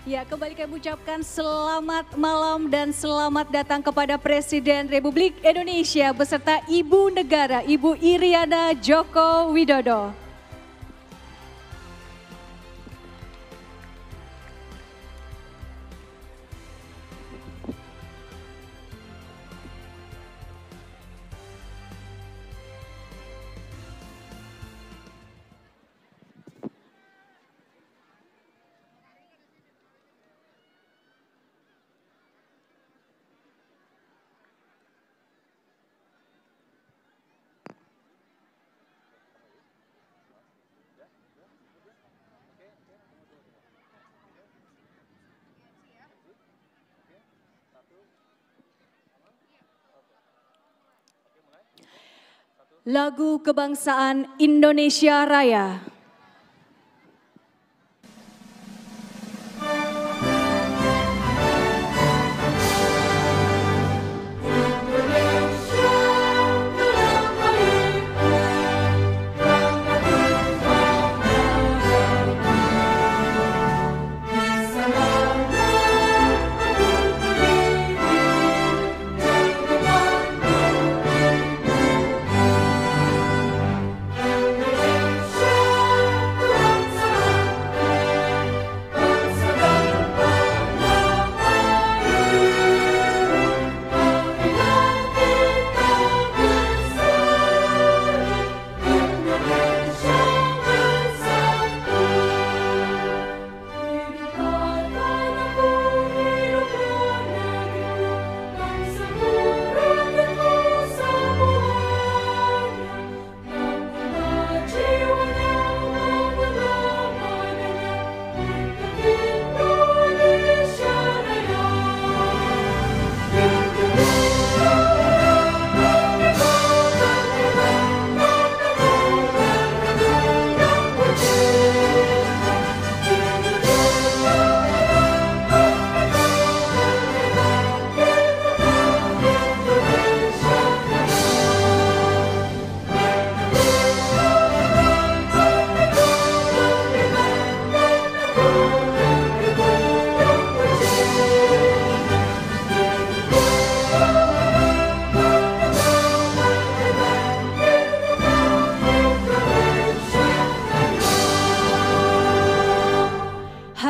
Ya, kembali kami ucapkan selamat malam dan selamat datang kepada Presiden Republik Indonesia beserta Ibu Negara, Ibu Iriana Joko Widodo. Lagu Kebangsaan Indonesia Raya.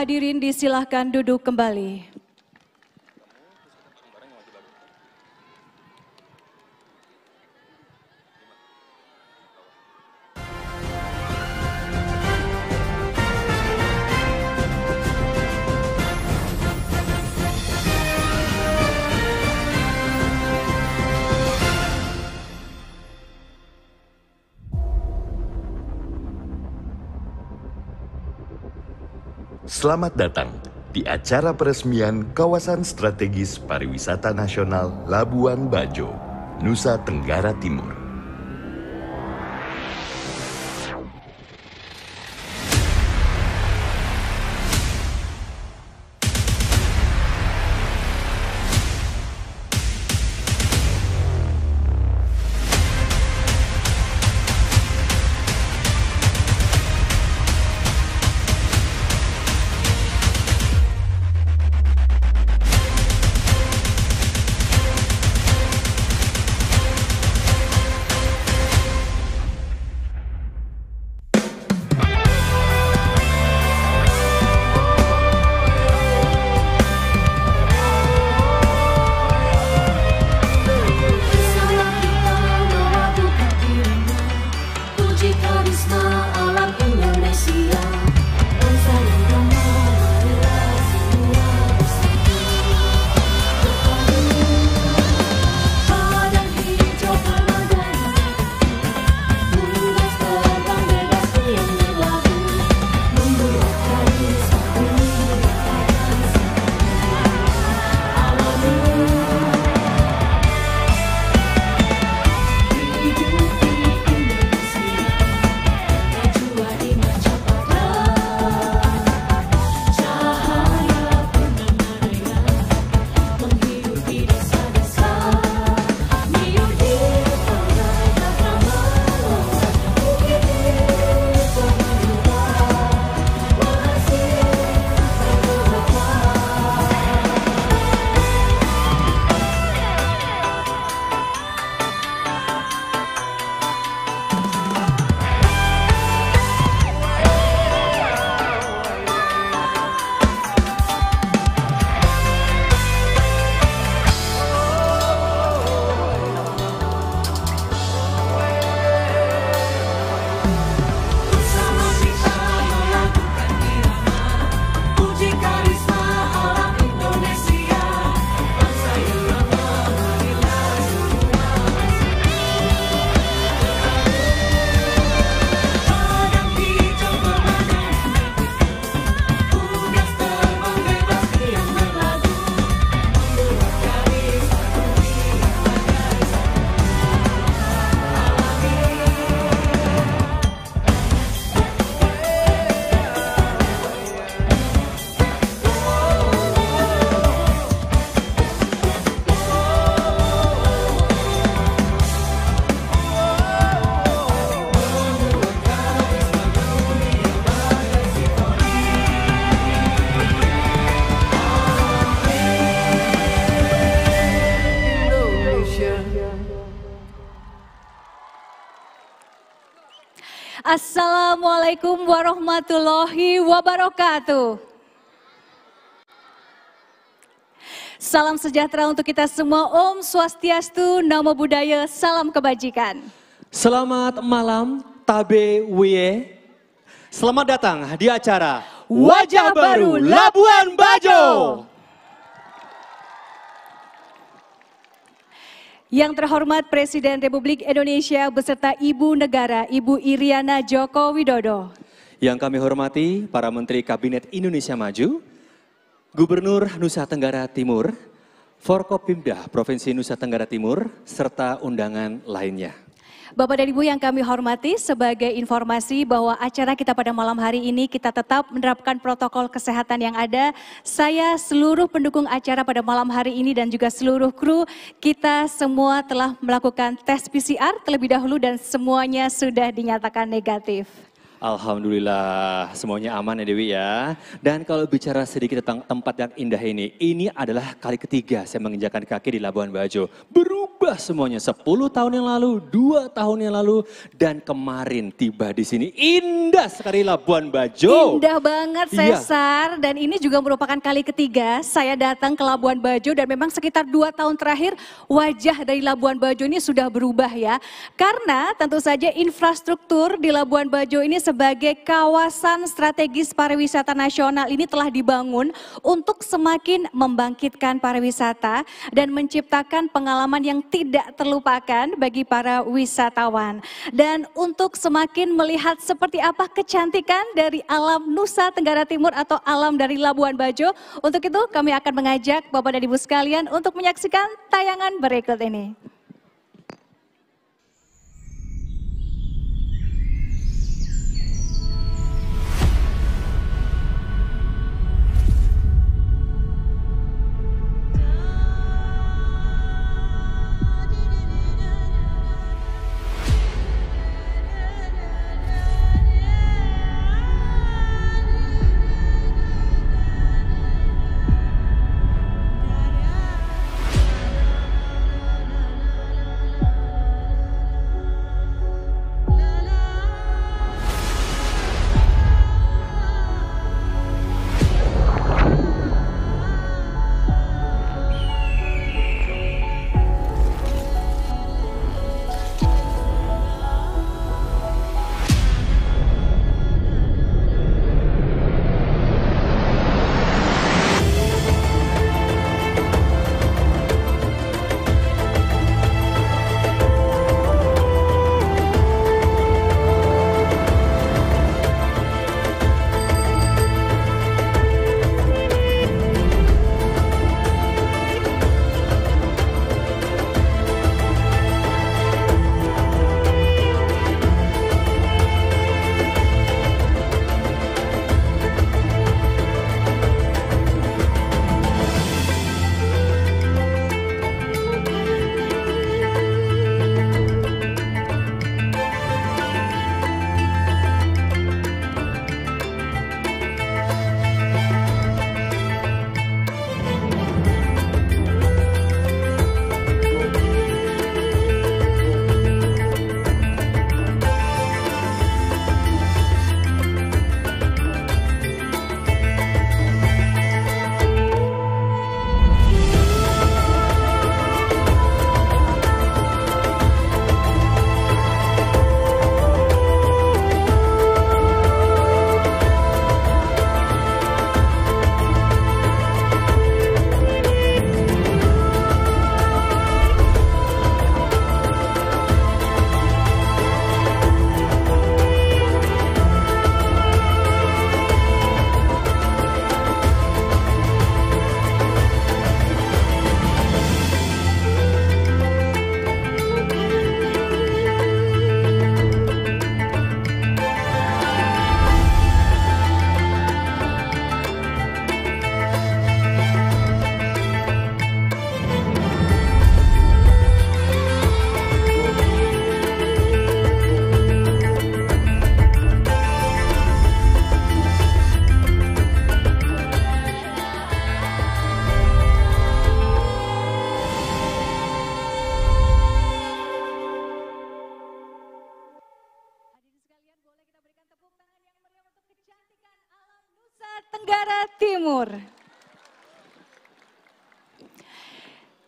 Hadirin disilahkan duduk kembali. Selamat datang di acara peresmian Kawasan Strategis Pariwisata Nasional Labuan Bajo, Nusa Tenggara Timur. Assalamualaikum warahmatullahi wabarakatuh. Salam sejahtera untuk kita semua. Om Swastiastu, Namo Buddhaya, salam kebajikan. Selamat malam, Tabe Wiye. Selamat datang di acara Wajah Baru Labuan Bajo. Yang terhormat Presiden Republik Indonesia beserta Ibu Negara, Ibu Iriana Joko Widodo. Yang kami hormati para Menteri Kabinet Indonesia Maju, Gubernur Nusa Tenggara Timur, Forkopimda Provinsi Nusa Tenggara Timur, serta undangan lainnya. Bapak dan Ibu yang kami hormati, sebagai informasi bahwa acara kita pada malam hari ini kita tetap menerapkan protokol kesehatan yang ada. Saya, seluruh pendukung acara pada malam hari ini dan juga seluruh kru, kita semua telah melakukan tes PCR terlebih dahulu dan semuanya sudah dinyatakan negatif. Alhamdulillah, semuanya aman ya Dewi ya. Dan kalau bicara sedikit tentang tempat yang indah ini adalah kali ketiga saya menginjakan kaki di Labuan Bajo. Berubah semuanya, 10 tahun yang lalu, 2 tahun yang lalu, dan kemarin tiba di sini. Indah sekali Labuan Bajo. Indah banget Cesar, dan ini juga merupakan kali ketiga saya datang ke Labuan Bajo dan memang sekitar 2 tahun terakhir wajah dari Labuan Bajo ini sudah berubah ya. Karena tentu saja infrastruktur di Labuan Bajo ini sebagai kawasan strategis pariwisata nasional ini telah dibangun untuk semakin membangkitkan pariwisata dan menciptakan pengalaman yang tidak terlupakan bagi para wisatawan. Dan untuk semakin melihat seperti apa kecantikan dari alam Nusa Tenggara Timur atau alam dari Labuan Bajo, untuk itu kami akan mengajak Bapak dan Ibu sekalian untuk menyaksikan tayangan berikut ini. Tenggara Timur.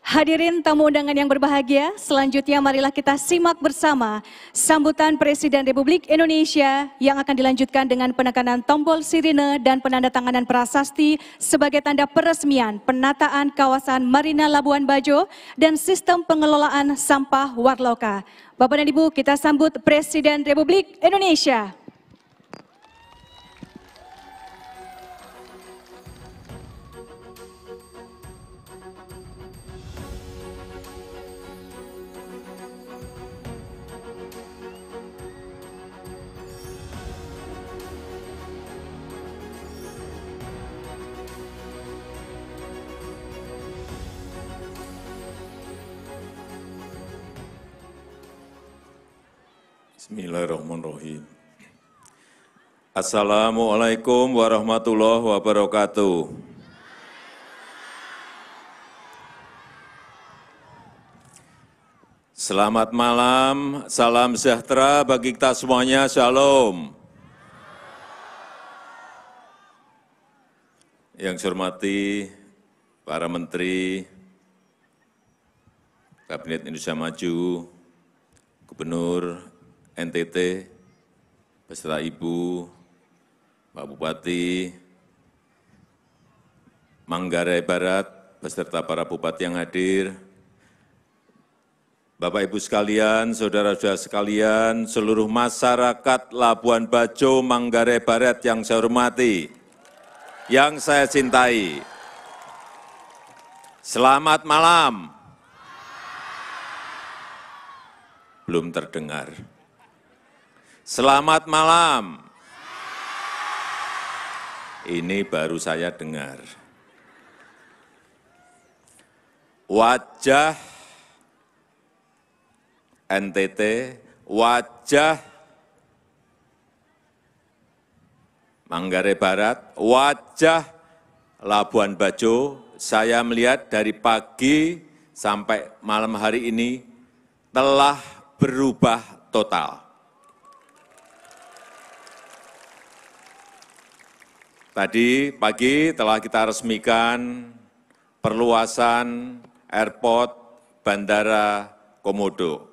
Hadirin tamu undangan yang berbahagia, selanjutnya marilah kita simak bersama sambutan Presiden Republik Indonesia yang akan dilanjutkan dengan penekanan tombol sirine dan penandatanganan prasasti sebagai tanda peresmian penataan kawasan Marina Labuan Bajo dan sistem pengelolaan sampah Warloka. Bapak dan Ibu, kita sambut Presiden Republik Indonesia. Bismillahirrahmanirrahim. Assalamualaikum warahmatullahi wabarakatuh. Selamat malam, salam sejahtera bagi kita semuanya, shalom. Yang saya hormati para menteri, Kabinet Indonesia Maju, Gubernur NTT, beserta Ibu, Pak Bupati, Manggarai Barat, beserta para Bupati yang hadir, Bapak Ibu sekalian, saudara-saudara sekalian, seluruh masyarakat Labuan Bajo, Manggarai Barat yang saya hormati, yang saya cintai. Selamat malam. Belum terdengar. Selamat malam. Ini baru saya dengar. Wajah NTT, wajah Manggarai Barat, wajah Labuan Bajo, saya melihat dari pagi sampai malam hari ini telah berubah total. Tadi pagi telah kita resmikan perluasan airport Bandara Komodo.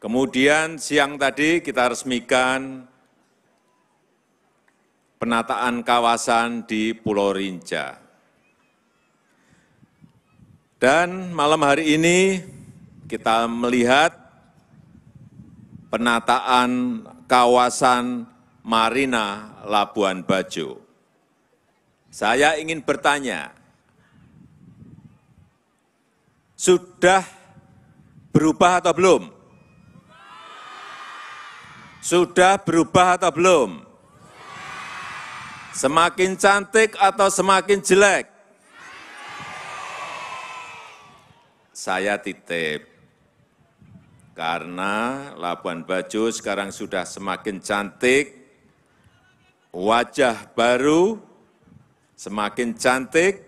Kemudian siang tadi kita resmikan penataan kawasan di Pulau Rinca. Dan malam hari ini kita melihat penataan kawasan Marina Labuan Bajo. Saya ingin bertanya, sudah berubah atau belum? Sudah berubah atau belum? Semakin cantik atau semakin jelek? Saya titip, karena Labuan Bajo sekarang sudah semakin cantik, wajah baru, semakin cantik,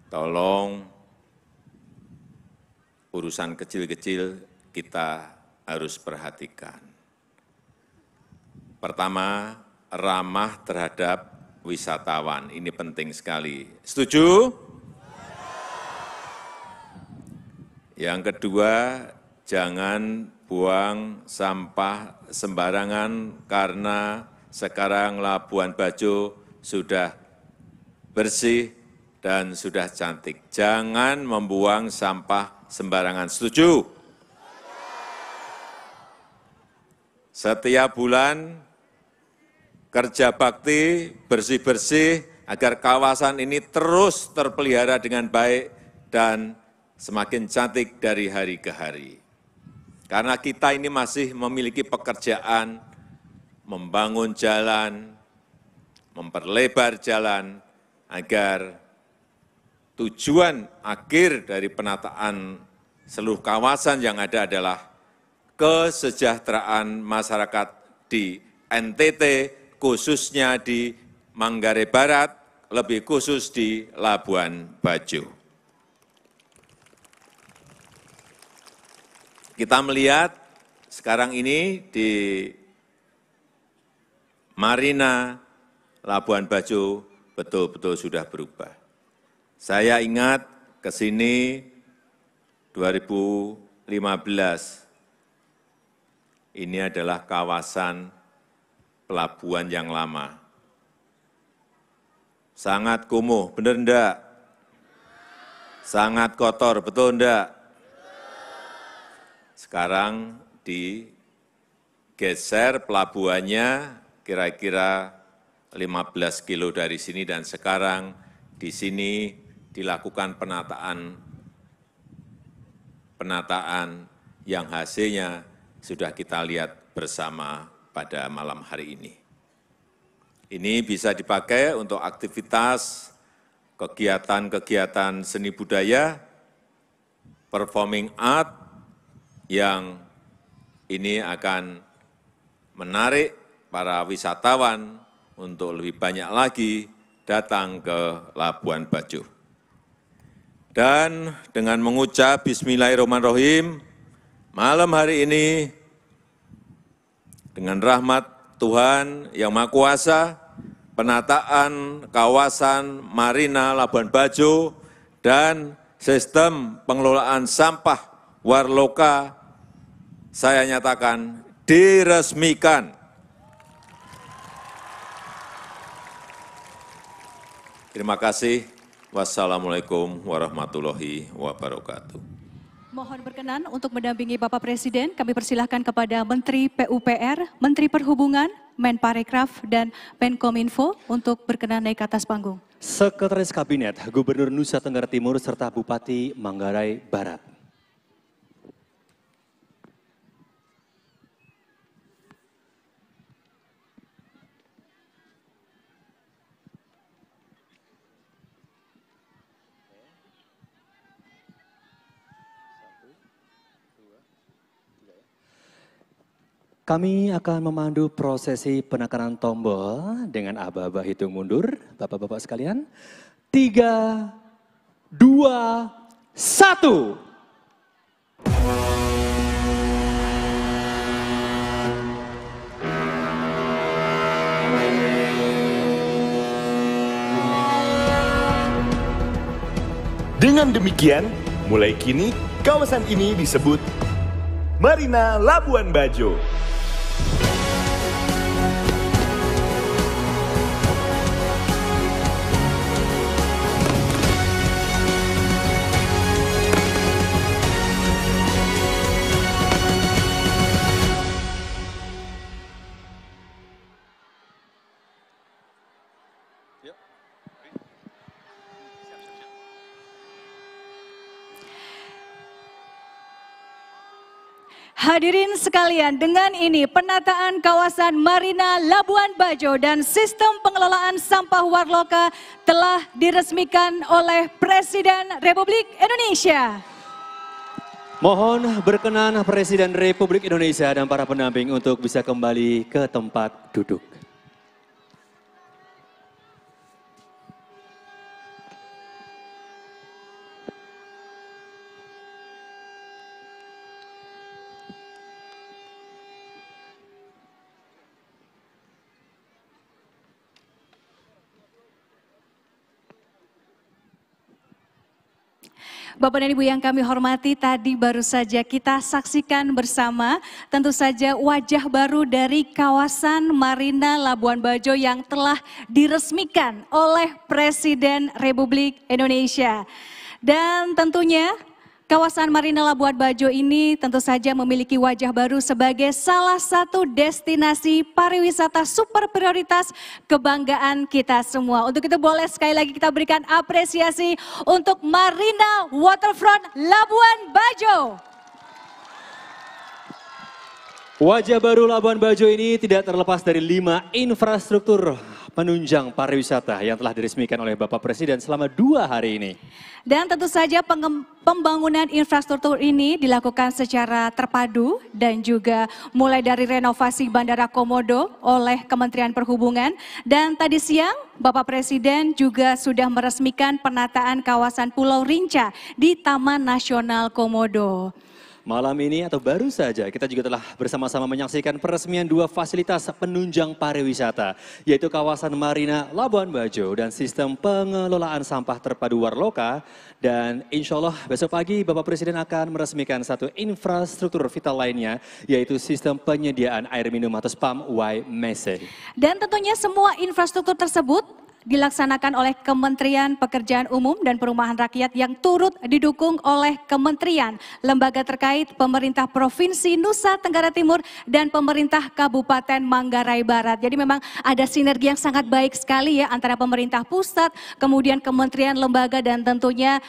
tolong urusan kecil-kecil kita harus perhatikan. Pertama, ramah terhadap wisatawan, ini penting sekali. Setuju? Yang kedua, jangan buang sampah sembarangan karena sekarang Labuan Bajo sudah bersih dan sudah cantik. Jangan membuang sampah sembarangan. Setuju? Setiap bulan kerja bakti, bersih-bersih agar kawasan ini terus terpelihara dengan baik dan semakin cantik dari hari ke hari. Karena kita ini masih memiliki pekerjaan membangun jalan, memperlebar jalan, agar tujuan akhir dari penataan seluruh kawasan yang ada adalah kesejahteraan masyarakat di NTT, khususnya di Manggarai Barat, lebih khusus di Labuan Bajo. Kita melihat sekarang ini di Marina Labuan Bajo betul-betul sudah berubah. Saya ingat ke sini 2015, ini adalah kawasan pelabuhan yang lama. Sangat kumuh, benar enggak? Sangat kotor, betul enggak? Sekarang digeser pelabuhannya kira-kira 15 kilo dari sini dan sekarang di sini dilakukan penataan yang hasilnya sudah kita lihat bersama pada malam hari ini. Ini bisa dipakai untuk aktivitas, kegiatan-kegiatan seni budaya, performing art, yang ini akan menarik para wisatawan untuk lebih banyak lagi datang ke Labuan Bajo. Dan dengan mengucap Bismillahirrahmanirrahim, malam hari ini dengan rahmat Tuhan Yang Maha Kuasa, penataan kawasan Marina Labuan Bajo dan sistem pengelolaan sampah Warloka saya nyatakan diresmikan. Terima kasih. Wassalamualaikum warahmatullahi wabarakatuh. Mohon berkenan untuk mendampingi Bapak Presiden, kami persilahkan kepada Menteri PUPR, Menteri Perhubungan, Menparekraf, dan Menkominfo untuk berkenan naik ke atas panggung. Sekretaris Kabinet Gubernur Nusa Tenggara Timur serta Bupati Manggarai Barat. Kami akan memandu prosesi penekanan tombol dengan aba-aba hitung mundur, Bapak-Bapak sekalian. 3, 2, 1. Dengan demikian, mulai kini kawasan ini disebut Marina Labuan Bajo. Hadirin sekalian, dengan ini penataan kawasan Marina Labuan Bajo dan sistem pengelolaan sampah Warloka telah diresmikan oleh Presiden Republik Indonesia. Mohon berkenan Presiden Republik Indonesia dan para pendamping untuk bisa kembali ke tempat duduk. Bapak dan Ibu yang kami hormati, tadi baru saja kita saksikan bersama tentu saja wajah baru dari kawasan Marina Labuan Bajo yang telah diresmikan oleh Presiden Republik Indonesia. Dan tentunya kawasan Marina Labuan Bajo ini tentu saja memiliki wajah baru sebagai salah satu destinasi pariwisata super prioritas kebanggaan kita semua. Untuk itu boleh sekali lagi kita berikan apresiasi untuk Marina Waterfront Labuan Bajo. Wajah baru Labuan Bajo ini tidak terlepas dari 5 infrastruktur penunjang pariwisata yang telah diresmikan oleh Bapak Presiden selama 2 hari ini. Dan tentu saja pembangunan infrastruktur ini dilakukan secara terpadu dan juga mulai dari renovasi Bandara Komodo oleh Kementerian Perhubungan. Dan tadi siang Bapak Presiden juga sudah meresmikan penataan kawasan Pulau Rinca di Taman Nasional Komodo. Malam ini atau baru saja kita juga telah bersama-sama menyaksikan peresmian dua fasilitas penunjang pariwisata, yaitu kawasan Marina Labuan Bajo dan sistem pengelolaan sampah terpadu Warloka. Dan insya Allah besok pagi Bapak Presiden akan meresmikan satu infrastruktur vital lainnya, yaitu sistem penyediaan air minum atau SPAM Y-Mese. Dan tentunya semua infrastruktur tersebut dilaksanakan oleh Kementerian Pekerjaan Umum dan Perumahan Rakyat yang turut didukung oleh kementerian, lembaga terkait, pemerintah Provinsi Nusa Tenggara Timur, dan pemerintah Kabupaten Manggarai Barat. Jadi memang ada sinergi yang sangat baik sekali ya antara pemerintah pusat, kemudian kementerian, lembaga, dan tentunya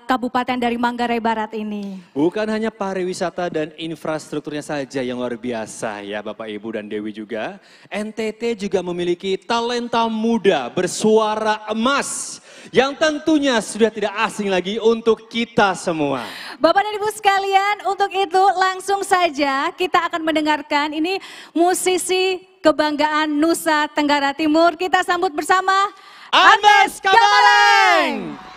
Kabupaten dari Manggarai Barat ini. Bukan hanya pariwisata dan infrastrukturnya saja yang luar biasa ya Bapak Ibu dan Dewi juga. NTT juga memiliki talenta muda bersuara emas yang tentunya sudah tidak asing lagi untuk kita semua. Bapak dan Ibu sekalian, untuk itu langsung saja kita akan mendengarkan ini musisi kebanggaan Nusa Tenggara Timur. Kita sambut bersama Anmes Kabaleng.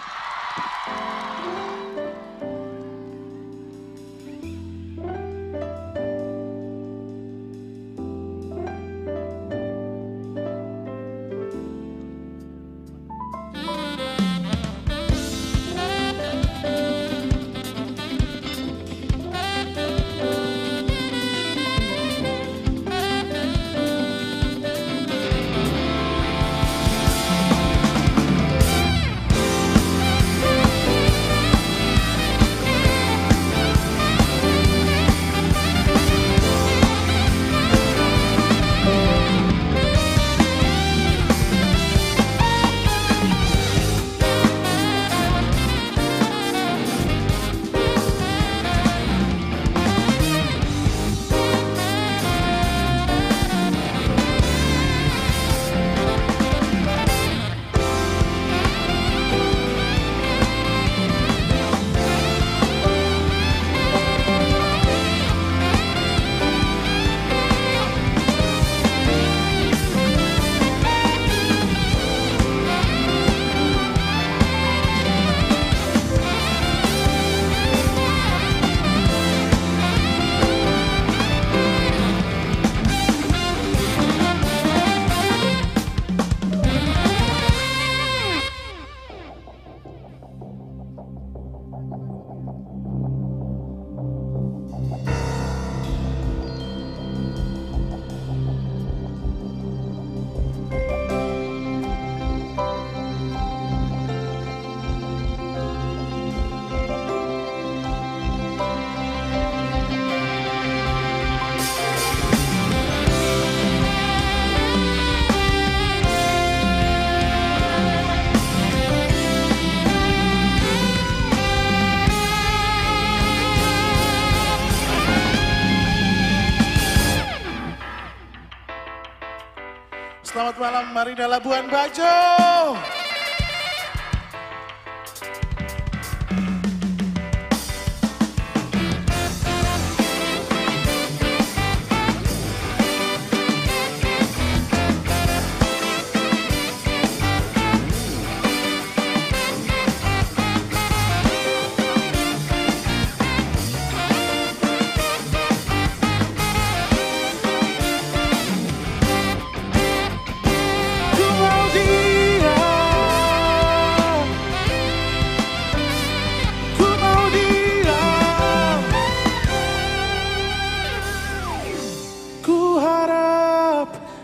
Selamat malam Marina Labuan Bajo.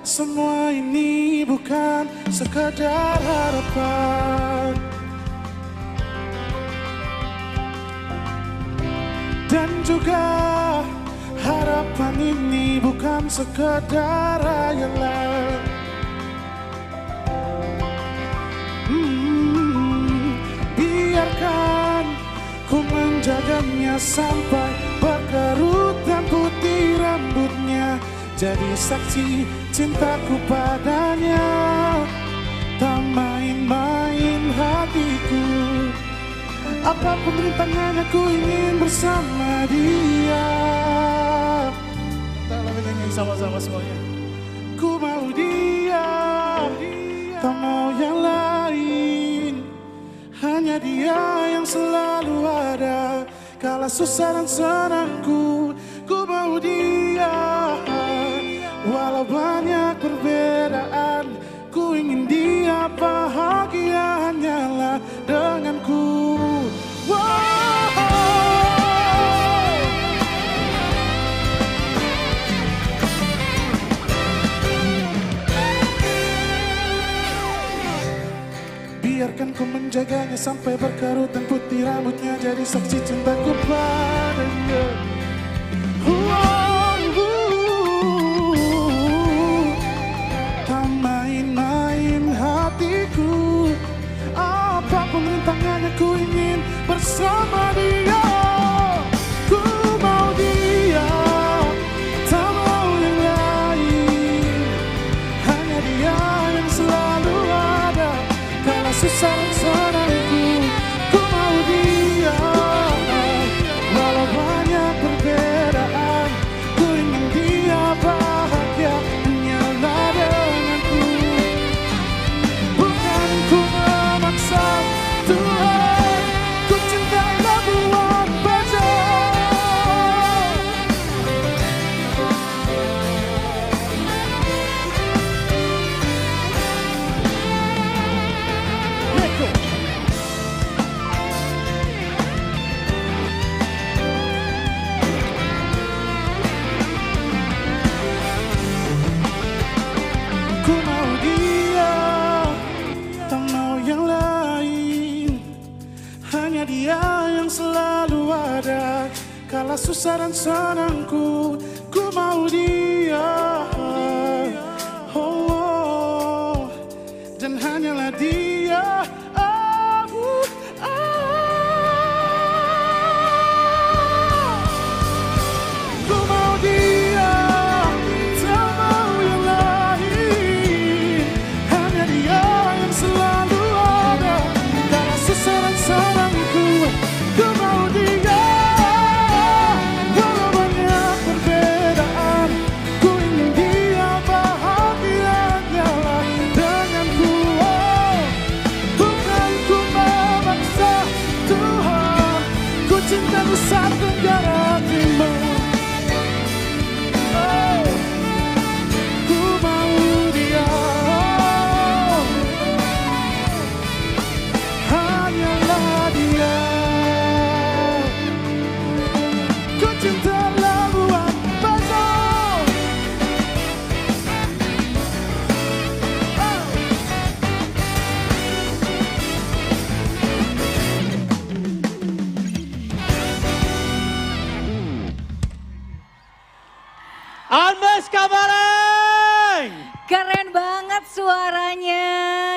Semua ini bukan sekadar harapan, dan juga harapan ini bukan sekadar hayalan. Biarkan ku menjaganya sampai berkerut dan putih rambutnya, jadi saksi cintaku padanya. Tak main-main hatiku, apapun rintangannya ku ingin bersama dia. Kita nyanyi sama-sama semuanya. Ku mau dia, tak mau yang lain. Hanya dia yang selalu ada. kala susah dan senangku, ku mau dia. Walau banyak perbedaan, ku ingin dia bahagia hanyalah denganku. Biarkan ku menjaganya sampai berkerut dan putih rambutnya jadi saksi cintaku padanya. Tak main-main hatiku, apapun rintangannya ku ingin bersama dia. Ku mau dia, tak mau yang lain. Hanya dia yang selalu ada kala susah dan senangku. Ku mau dia, walau banyak perbedaan, ku ingin dia bahagia hanyalah denganku. Bukan ku memaksa Tuhan, ku cinta Labuan Bajo. Ku mau dia, tak mau yang lain. Hanya dia yang selalu ada kala susah dan senangku. Ku mau dia, oh, dan hanyalah dia. Ku mau dia, tak mau yang lain. Hanya dia yang selalu ada kala susah dan senangku. Ku mau dia, walau banyak perbedaan, ku ingin dia bahagia hanyalah denganku. Bukan ku memaksa Tuhan, ku cinta Nusa Tenggara Timur. Ku mau dia, hanyalah dia. Ku cinta Labuan Bajo. Anmes Kamaleng! Keren banget suaranya,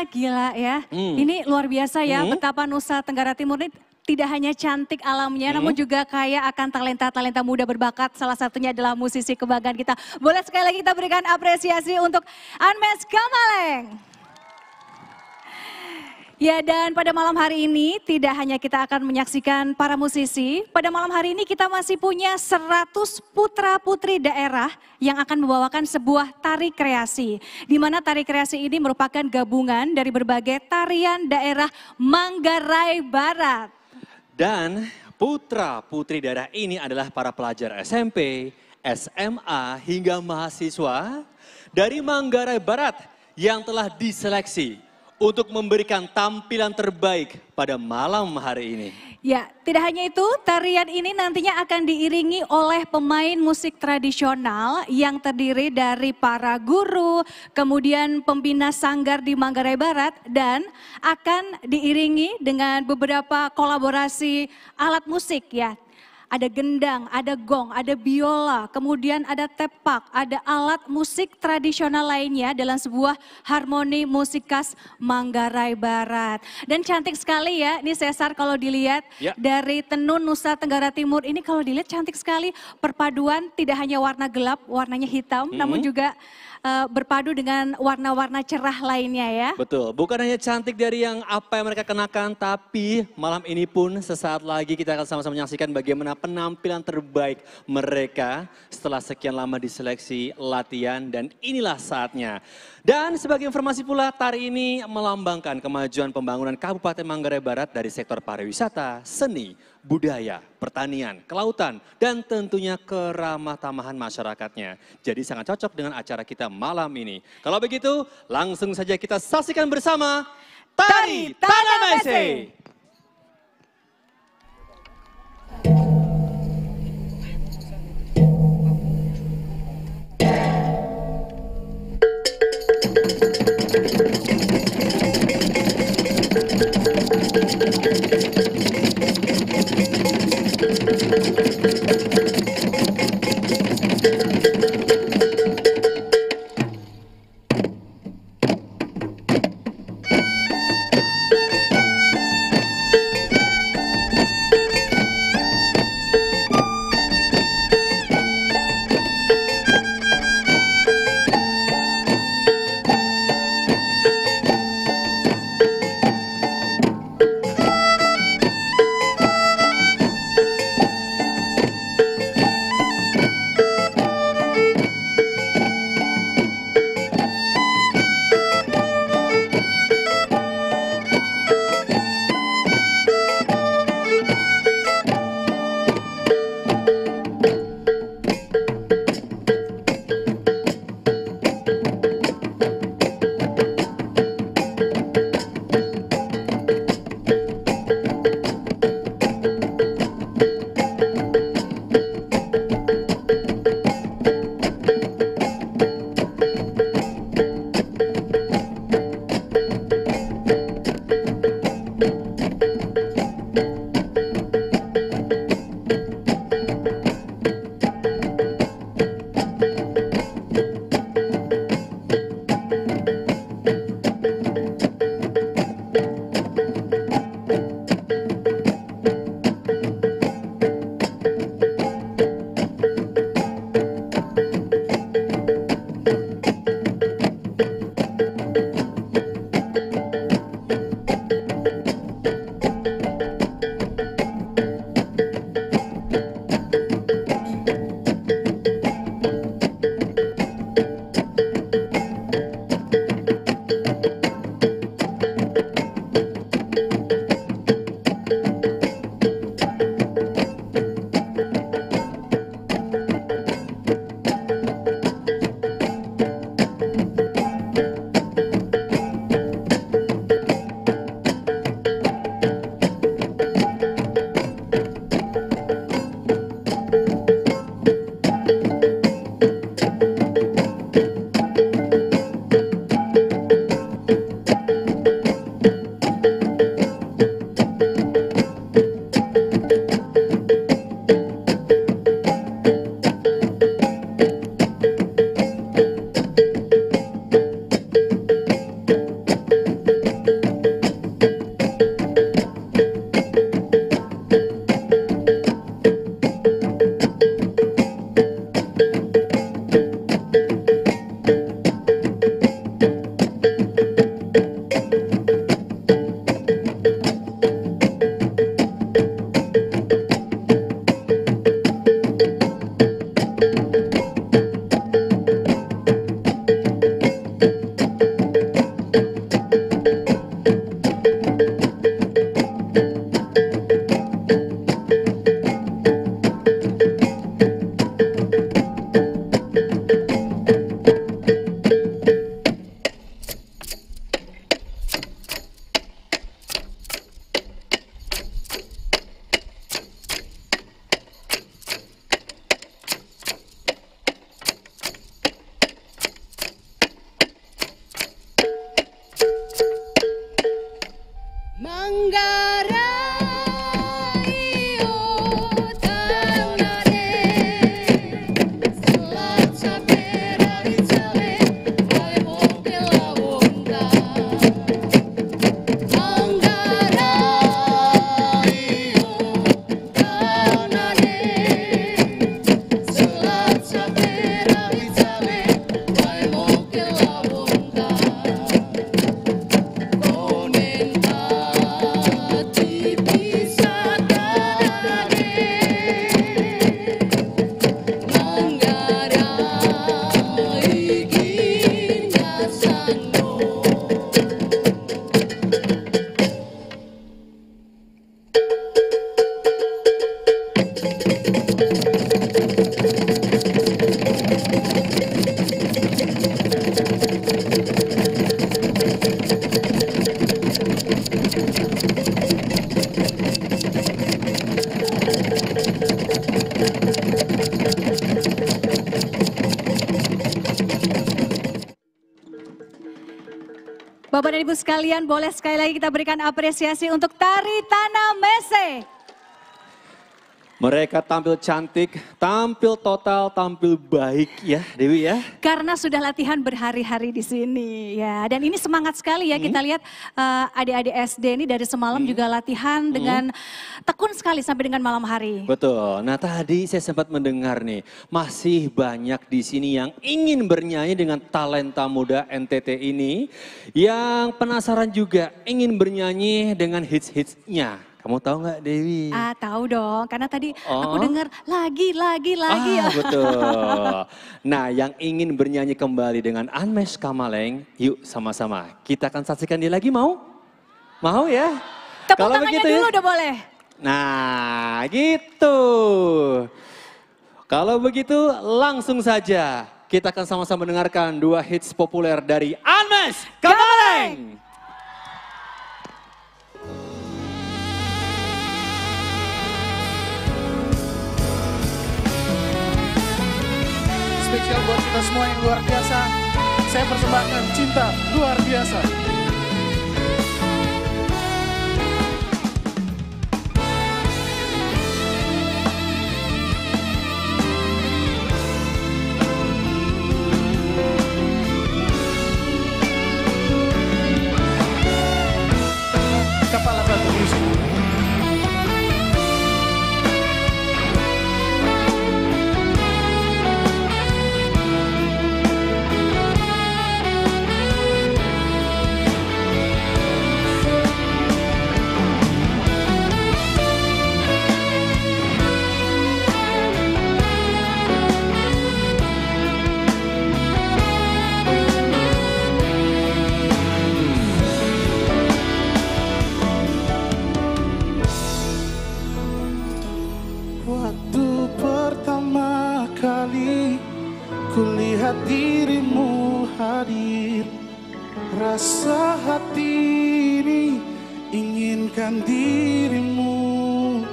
gila ya. Ini luar biasa ya, betapa Nusa Tenggara Timur ini tidak hanya cantik alamnya, namun juga kaya akan talenta-talenta muda berbakat. Salah satunya adalah musisi kebanggaan kita. Boleh sekali lagi kita berikan apresiasi untuk Anmes Kamaleng. Ya, dan pada malam hari ini tidak hanya kita akan menyaksikan para musisi, pada malam hari ini kita masih punya 100 putra-putri daerah yang akan membawakan sebuah tari kreasi. Di mana tari kreasi ini merupakan gabungan dari berbagai tarian daerah Manggarai Barat. Dan putra-putri daerah ini adalah para pelajar SMP, SMA hingga mahasiswa dari Manggarai Barat yang telah diseleksi untuk memberikan tampilan terbaik pada malam hari ini. Ya, tidak hanya itu, tarian ini nantinya akan diiringi oleh pemain musik tradisional yang terdiri dari para guru, kemudian pembina sanggar di Manggarai Barat, dan akan diiringi dengan beberapa kolaborasi alat musik ya. Ada gendang, ada gong, ada biola, kemudian ada tepak, ada alat musik tradisional lainnya dalam sebuah harmoni musik khas Manggarai Barat. Dan cantik sekali ya, ini Cesar kalau dilihat dari tenun Nusa Tenggara Timur ini kalau dilihat cantik sekali. Perpaduan tidak hanya warna gelap, warnanya hitam, namun juga berpadu dengan warna-warna cerah lainnya ya. Betul, bukan hanya cantik dari yang apa yang mereka kenakan, tapi malam ini pun sesaat lagi kita akan sama-sama menyaksikan bagaimana penampilan terbaik mereka setelah sekian lama diseleksi latihan dan inilah saatnya. Dan sebagai informasi pula, tari ini melambangkan kemajuan pembangunan Kabupaten Manggarai Barat dari sektor pariwisata, seni, budaya, pertanian, kelautan, dan tentunya keramah tamahan masyarakatnya. Jadi sangat cocok dengan acara kita malam ini. Kalau begitu, langsung saja kita saksikan bersama Tari Tanamese. Bapak dan Ibu sekalian, boleh sekali lagi kita berikan apresiasi untuk Tari Tanah Mese. Mereka tampil cantik, tampil total, tampil baik ya Dewi ya. Karena sudah latihan berhari-hari di sini ya. Dan ini semangat sekali ya, kita lihat adik-adik SD ini dari semalam juga latihan dengan tekun sekali sampai dengan malam hari. Betul. Nah tadi saya sempat mendengar nih, masih banyak di sini yang ingin bernyanyi dengan talenta muda NTT ini. Yang penasaran juga ingin bernyanyi dengan hits-hitsnya. Kamu tahu nggak Dewi? Tahu dong, karena tadi aku dengar lagi ya. Betul. Nah yang ingin bernyanyi kembali dengan Anmesh Kamaleng, yuk sama-sama. Kita akan saksikan dia lagi, mau? Mau ya? Tepuk tangannya dulu udah boleh. Nah gitu. Kalau begitu langsung saja kita akan sama-sama mendengarkan dua hits populer dari Anmesh Kamaleng. Spesial buat kita semua yang luar biasa. Saya persembahkan Cinta Luar Biasa. Kepala Batu Musik. Waktu pertama kali kulihat dirimu hadir, rasa hati ini inginkan dirimu.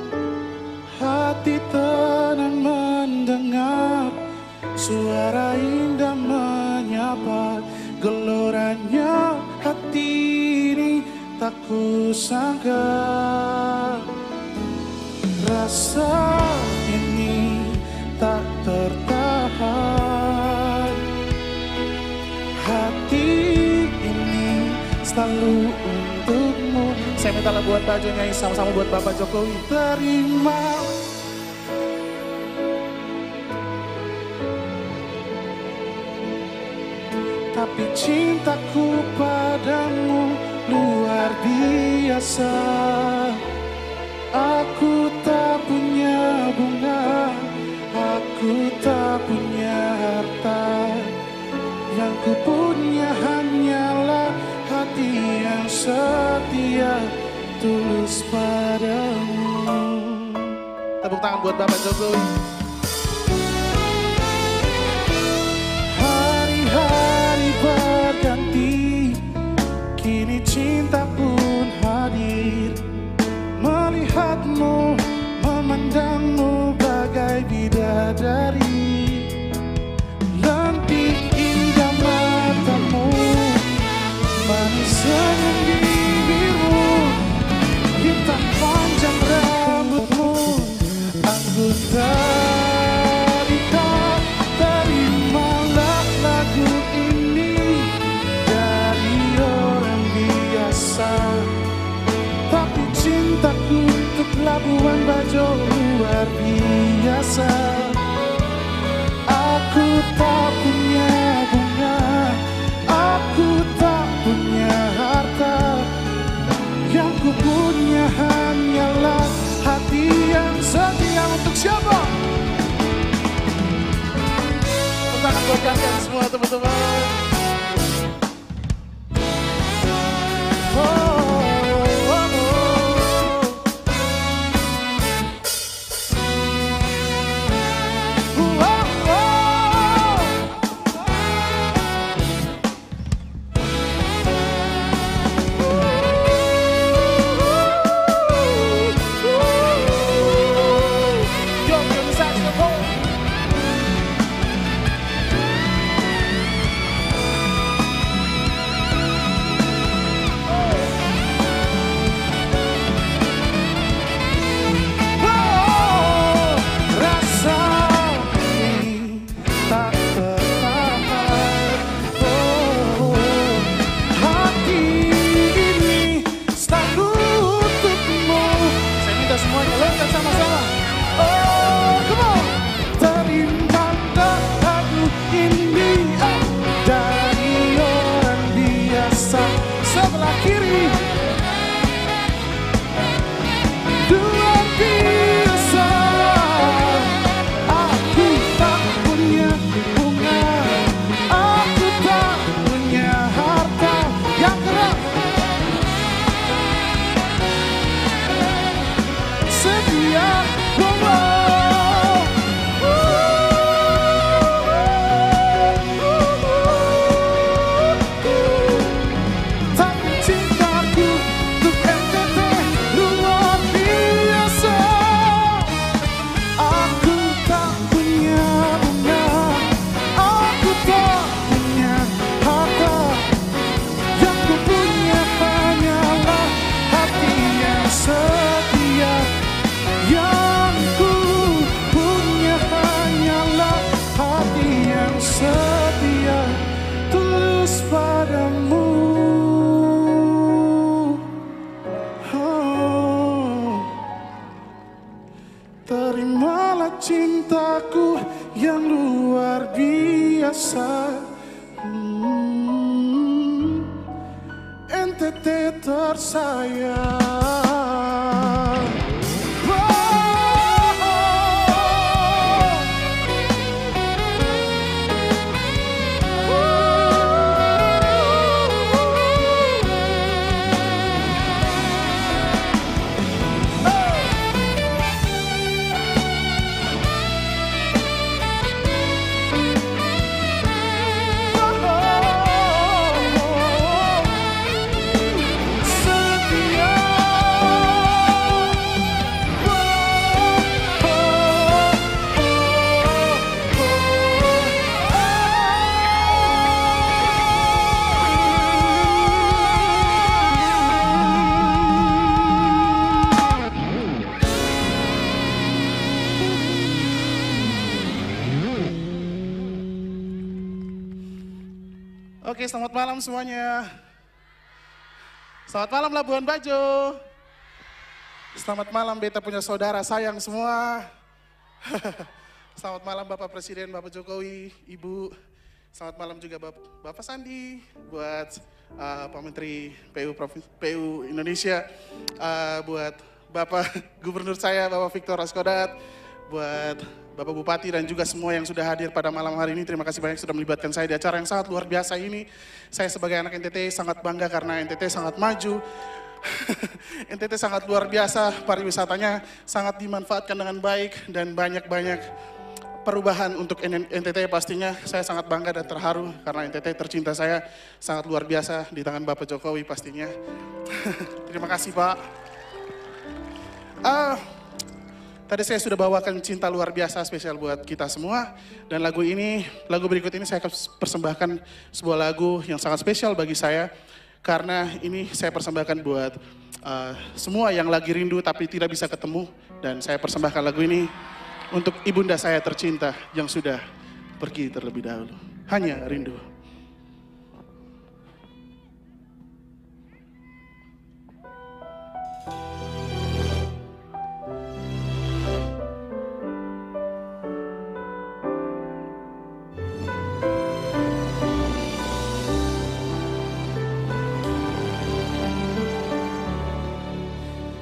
Hati tenang mendengar suara indah menyapa, geloranya hati ini tak kusangka. Rasa ini tak tertahan, hati ini selalu untukmu. Saya minta lagu buat Bajo nyanyi sama-sama buat Bapak Jokowi. Terima. Tapi cintaku padamu luar biasa. Aku tak punya bunga, aku tak punya harta. Yang ku punya hanyalah hati yang setia, tulus padamu. Tepuk tangan buat Bapak Jokowi. Hari-hari berganti, kini cinta pun hadir. Melihatmu, memandangmu bagai bidadari. Lentik indah matamu, manis senyum bibirmu, hitam panjang rambutmu. Aku terikat, terimalah lagu ini dari orang biasa. Tapi cintaku untuk Labuan Bajo luar biasa. Aku tak punya bunga, aku tak punya harta. Yang ku punya hanyalah hati yang setia. Untuk siapa? Tangan buat kalian semua teman-teman. yang luar biasa. NTT tersayang. Oke, selamat malam semuanya. Selamat malam Labuan Bajo. Selamat malam beta punya saudara sayang semua. Selamat malam Bapak Presiden, Bapak Jokowi, Ibu. Selamat malam juga Bapak Sandi, buat Pak Menteri PU Indonesia, buat Bapak Gubernur saya, Bapak Victor Askodat, buat Bapak Bupati dan juga semua yang sudah hadir pada malam hari ini. Terima kasih banyak sudah melibatkan saya di acara yang sangat luar biasa ini. Saya sebagai anak NTT sangat bangga karena NTT sangat maju. NTT sangat luar biasa, pariwisatanya sangat dimanfaatkan dengan baik dan banyak-banyak perubahan untuk NTT pastinya. Saya sangat bangga dan terharu karena NTT tercinta saya sangat luar biasa di tangan Bapak Jokowi pastinya. Terima kasih Pak. Tadi saya sudah bawakan Cinta Luar Biasa spesial buat kita semua. Dan lagu berikut ini saya akan persembahkan sebuah lagu yang sangat spesial bagi saya. Karena ini saya persembahkan buat semua yang lagi rindu tapi tidak bisa ketemu. Dan saya persembahkan lagu ini untuk ibunda saya tercinta yang sudah pergi terlebih dahulu. Hanya rindu.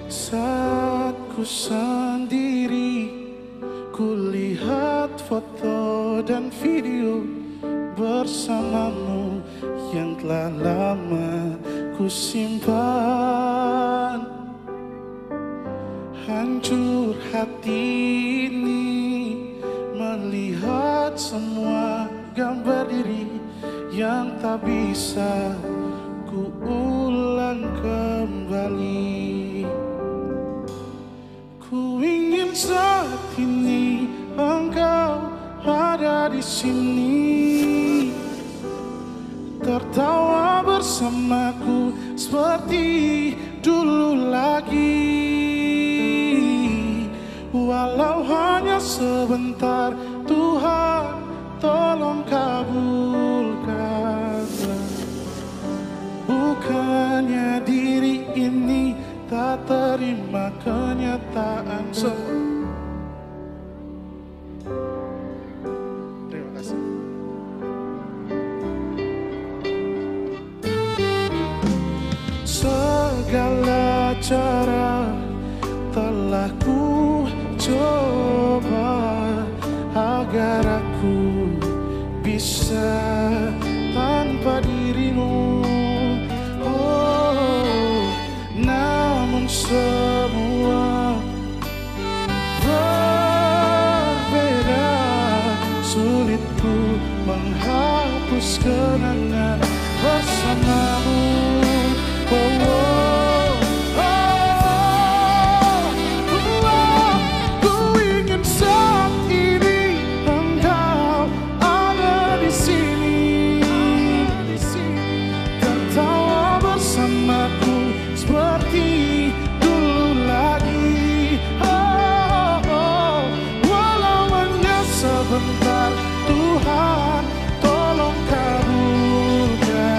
Saat ku sendiri, ku lihat foto dan video bersamamu yang telah lama ku simpan. Hancur hati ini melihat semua gambar diri yang tak bisa ku ulang kembali. Ku ingin saat ini engkau ada di sini, tertawa bersamaku seperti dulu lagi. Walau hanya sebentar, Tuhan tolong kabulkanlah. Bukannya diri ini tak terima kenyataan semua. Terima kasih. Segala cara telah ku coba agar aku bisa tanpa dirimu. Namun semua berbeda, sulit ku menghapus kenangan bersamamu. Ku ingin saat ini engkau ada di sini, tertawa bersamaku seperti dulu lagi. Walau hanya sebentar, Tuhan tolong kabulkanlah.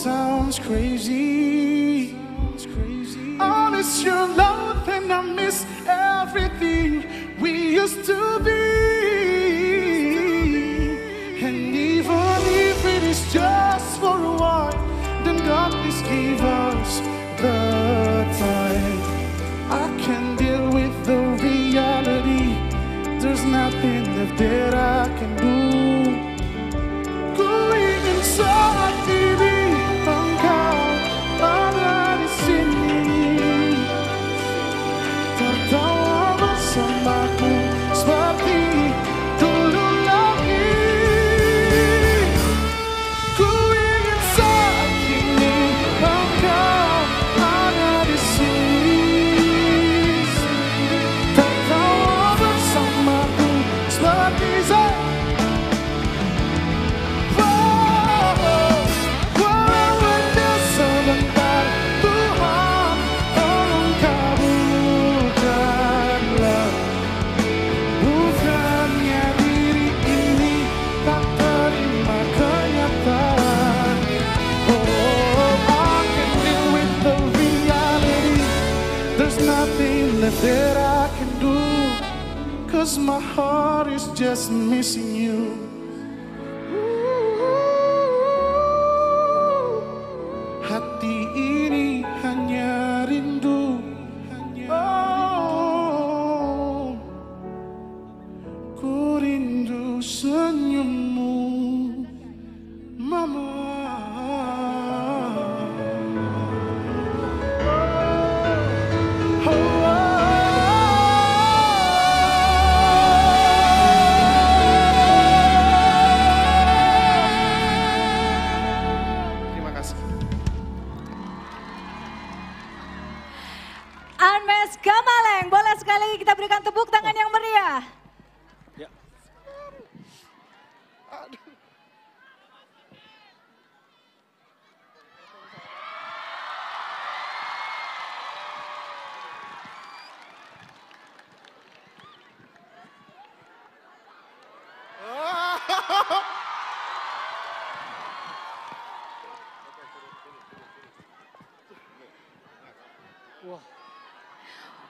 sounds crazy. I miss your love and I miss everything we used to be. And even if it is just for a while, then God please give us the time. I can deal with the reality. There's nothing left that I can do. Going inside diri engkau ada di sini, tertawa bersamaku seperti dulu lagi. Ku ingin saat ini engkau ada di sini, tertawa bersamaku seperti that I can do, 'cause my heart is just missing you. Hati ini hanya rindu. Oh, ku rindu senyummu, Mama. Anmes Gamaleng, boleh sekali kita berikan tepuk tangan yang meriah. Ya.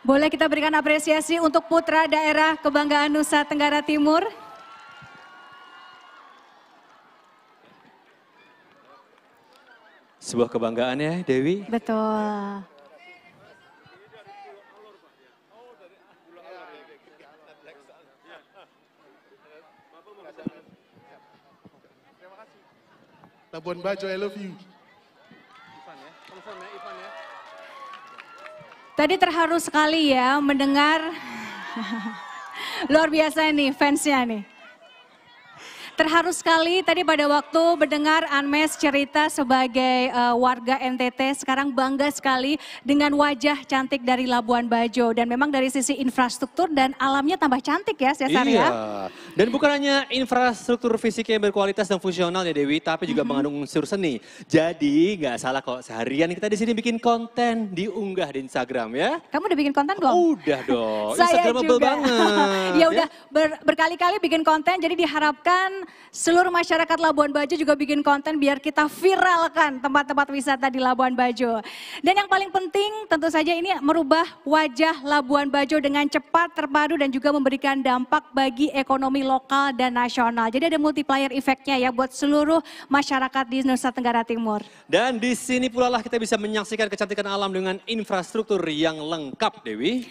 Boleh kita berikan apresiasi untuk putra daerah kebanggaan Nusa Tenggara Timur. Sebuah kebanggaan ya Dewi. Betul. Labuan Bajo, I love you. Tadi terharu sekali ya mendengar, luar biasa nih fansnya nih. Terharu sekali tadi pada waktu mendengar Anmes cerita sebagai warga NTT, sekarang bangga sekali dengan wajah cantik dari Labuan Bajo. Dan memang dari sisi infrastruktur dan alamnya tambah cantik ya Cesar Iya. ya. Dan bukan hanya infrastruktur fisik yang berkualitas dan fungsional ya Dewi, tapi juga mengandung unsur seni. Jadi nggak salah kok seharian kita di sini bikin konten, diunggah di Instagram ya. Kamu udah bikin konten belum? Udah dong, Saya Instagramable juga. banget. Ya udah berkali-kali bikin konten, jadi diharapkan seluruh masyarakat Labuan Bajo juga bikin konten biar kita viralkan tempat-tempat wisata di Labuan Bajo. Dan yang paling penting tentu saja ini merubah wajah Labuan Bajo dengan cepat, terpadu dan juga memberikan dampak bagi ekonomi lokal dan nasional. Jadi ada multiplier efeknya ya buat seluruh masyarakat di Nusa Tenggara Timur. Dan di sini pula lah kita bisa menyaksikan kecantikan alam dengan infrastruktur yang lengkap Dewi.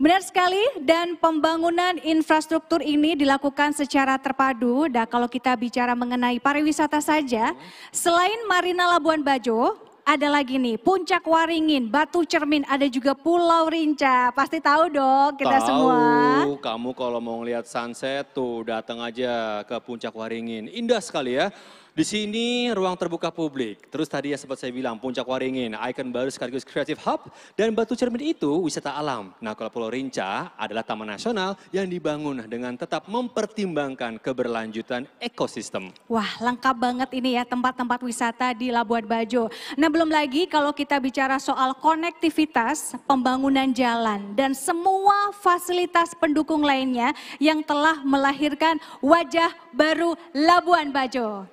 Benar sekali, dan pembangunan infrastruktur ini dilakukan secara terpadu. Dan kalau kita bicara mengenai pariwisata saja, selain Marina Labuan Bajo, ada lagi nih Puncak Waringin, Batu Cermin, ada juga Pulau Rinca. Pasti tahu dong kita semua. Tahu, kamu kalau mau ngeliat sunset tuh datang aja ke Puncak Waringin. Indah sekali ya. Di sini ruang terbuka publik. Terus tadi ya sempat saya bilang Puncak Waringin, ikon baru sekaligus creative hub. Dan Batu Cermin itu wisata alam. Nah kalau Pulau Rinca adalah taman nasional yang dibangun dengan tetap mempertimbangkan keberlanjutan ekosistem. Wah lengkap banget ini ya tempat-tempat wisata di Labuan Bajo. Nah belum lagi kalau kita bicara soal konektivitas, pembangunan jalan. Dan semua fasilitas pendukung lainnya yang telah melahirkan wajah baru Labuan Bajo.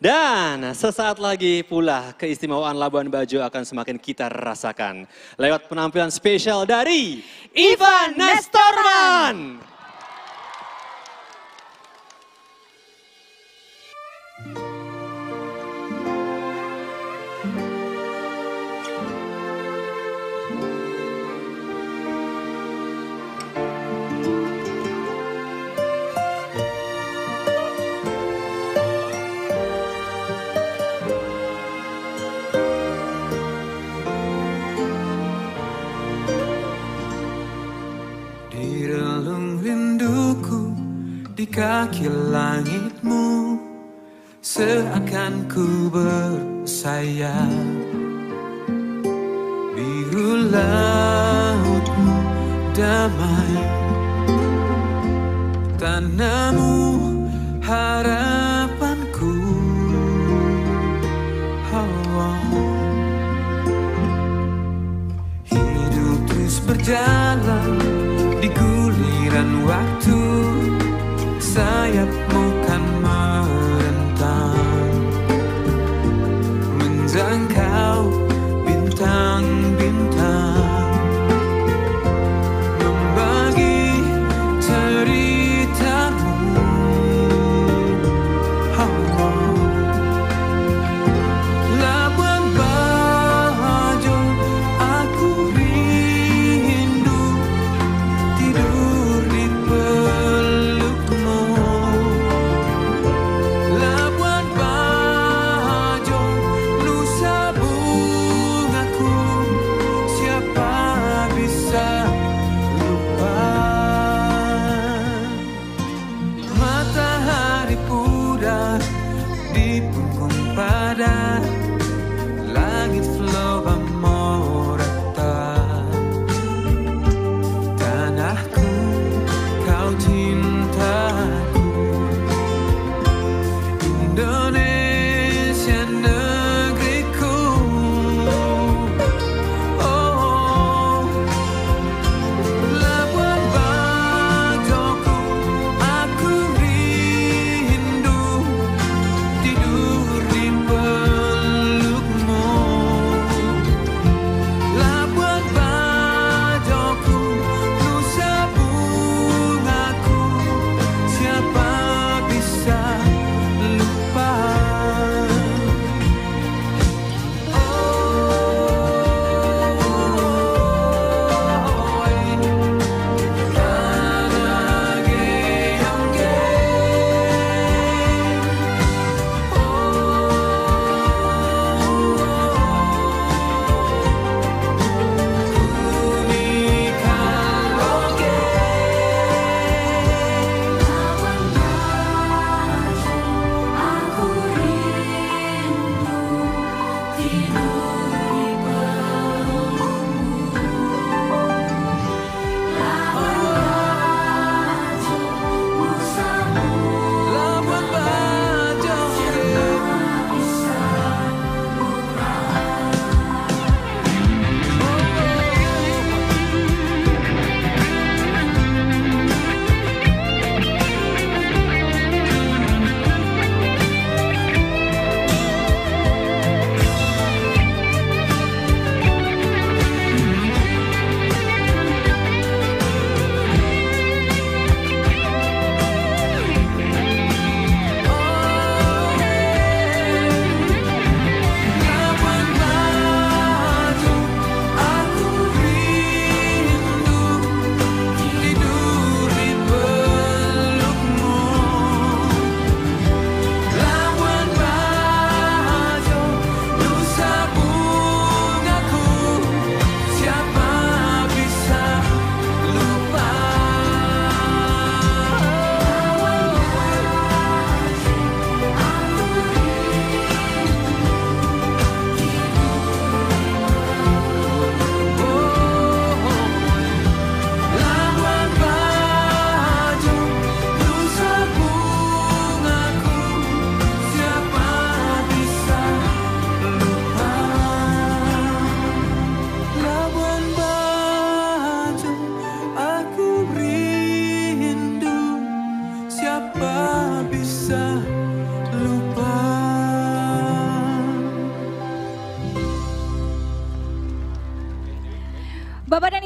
Dan sesaat lagi pula keistimewaan Labuan Bajo akan semakin kita rasakan lewat penampilan spesial dari Ivan Nestorman. Di relung rinduku, di kaki langitmu, seakan ku bersayap. Biru lautmu damai, tanahmu harapanku. Hidup terus berjalan di guliran waktu, sayapmu kan merentang, menjangkau bintang-bintang, membagi ceritamu. Labuan Bajo, aku rindu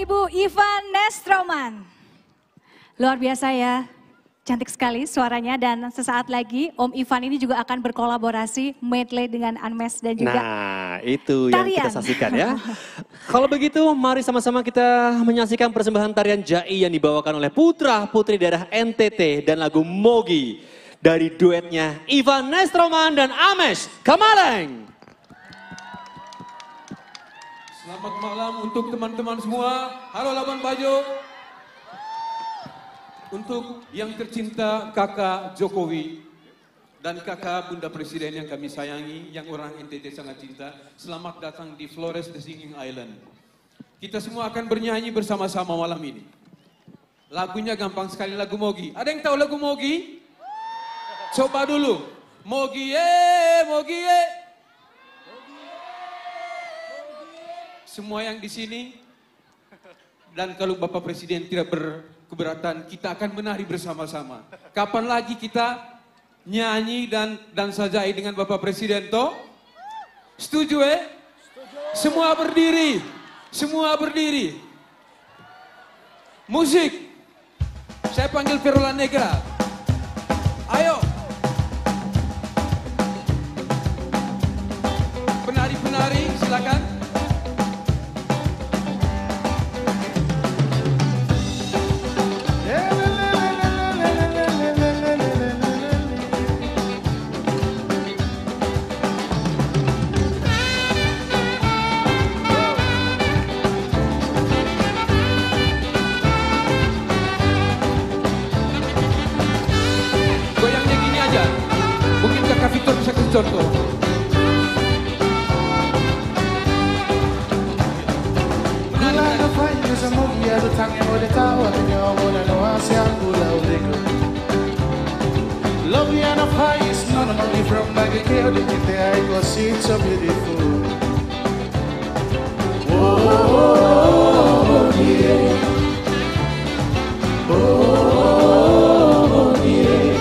Ibu Ivan Nestroman. Luar biasa ya, cantik sekali suaranya dan sesaat lagi Om Ivan ini juga akan berkolaborasi medley dengan Anmes dan juga Nah, itu yang tarian. kita saksikan ya. Kalau begitu, mari sama-sama kita menyaksikan persembahan tarian Jai yang dibawakan oleh putra-putri daerah NTT dan lagu Mogi dari duetnya Ivan Nestroman dan Amesh Kamaleng. Selamat malam untuk teman-teman semua. Halo Labuan Bajo. Untuk yang tercinta kakak Jokowi dan kakak Bunda Presiden yang kami sayangi, yang orang NTT sangat cinta. Selamat datang di Flores The Singing Island. Kita semua akan bernyanyi bersama-sama malam ini. Lagunya gampang sekali, lagu Mogi. Ada yang tahu lagu Mogi? Coba dulu. Mogi Mogi Semua yang di sini, dan kalau Bapak Presiden tidak berkeberatan, kita akan menari bersama-sama. Kapan lagi kita nyanyi dan dansa Jai dengan Bapak Presiden toh? Setuju Semua berdiri, semua berdiri. Musik, saya panggil Verola Negra. Ayo. Penari-penari silakan. Goyangnya gini aja. Mungkin Kakak Victor bisa kasih contoh. Love and a fire is not only from like a girl that you there because it's so beautiful. Oh yeah, oh yeah.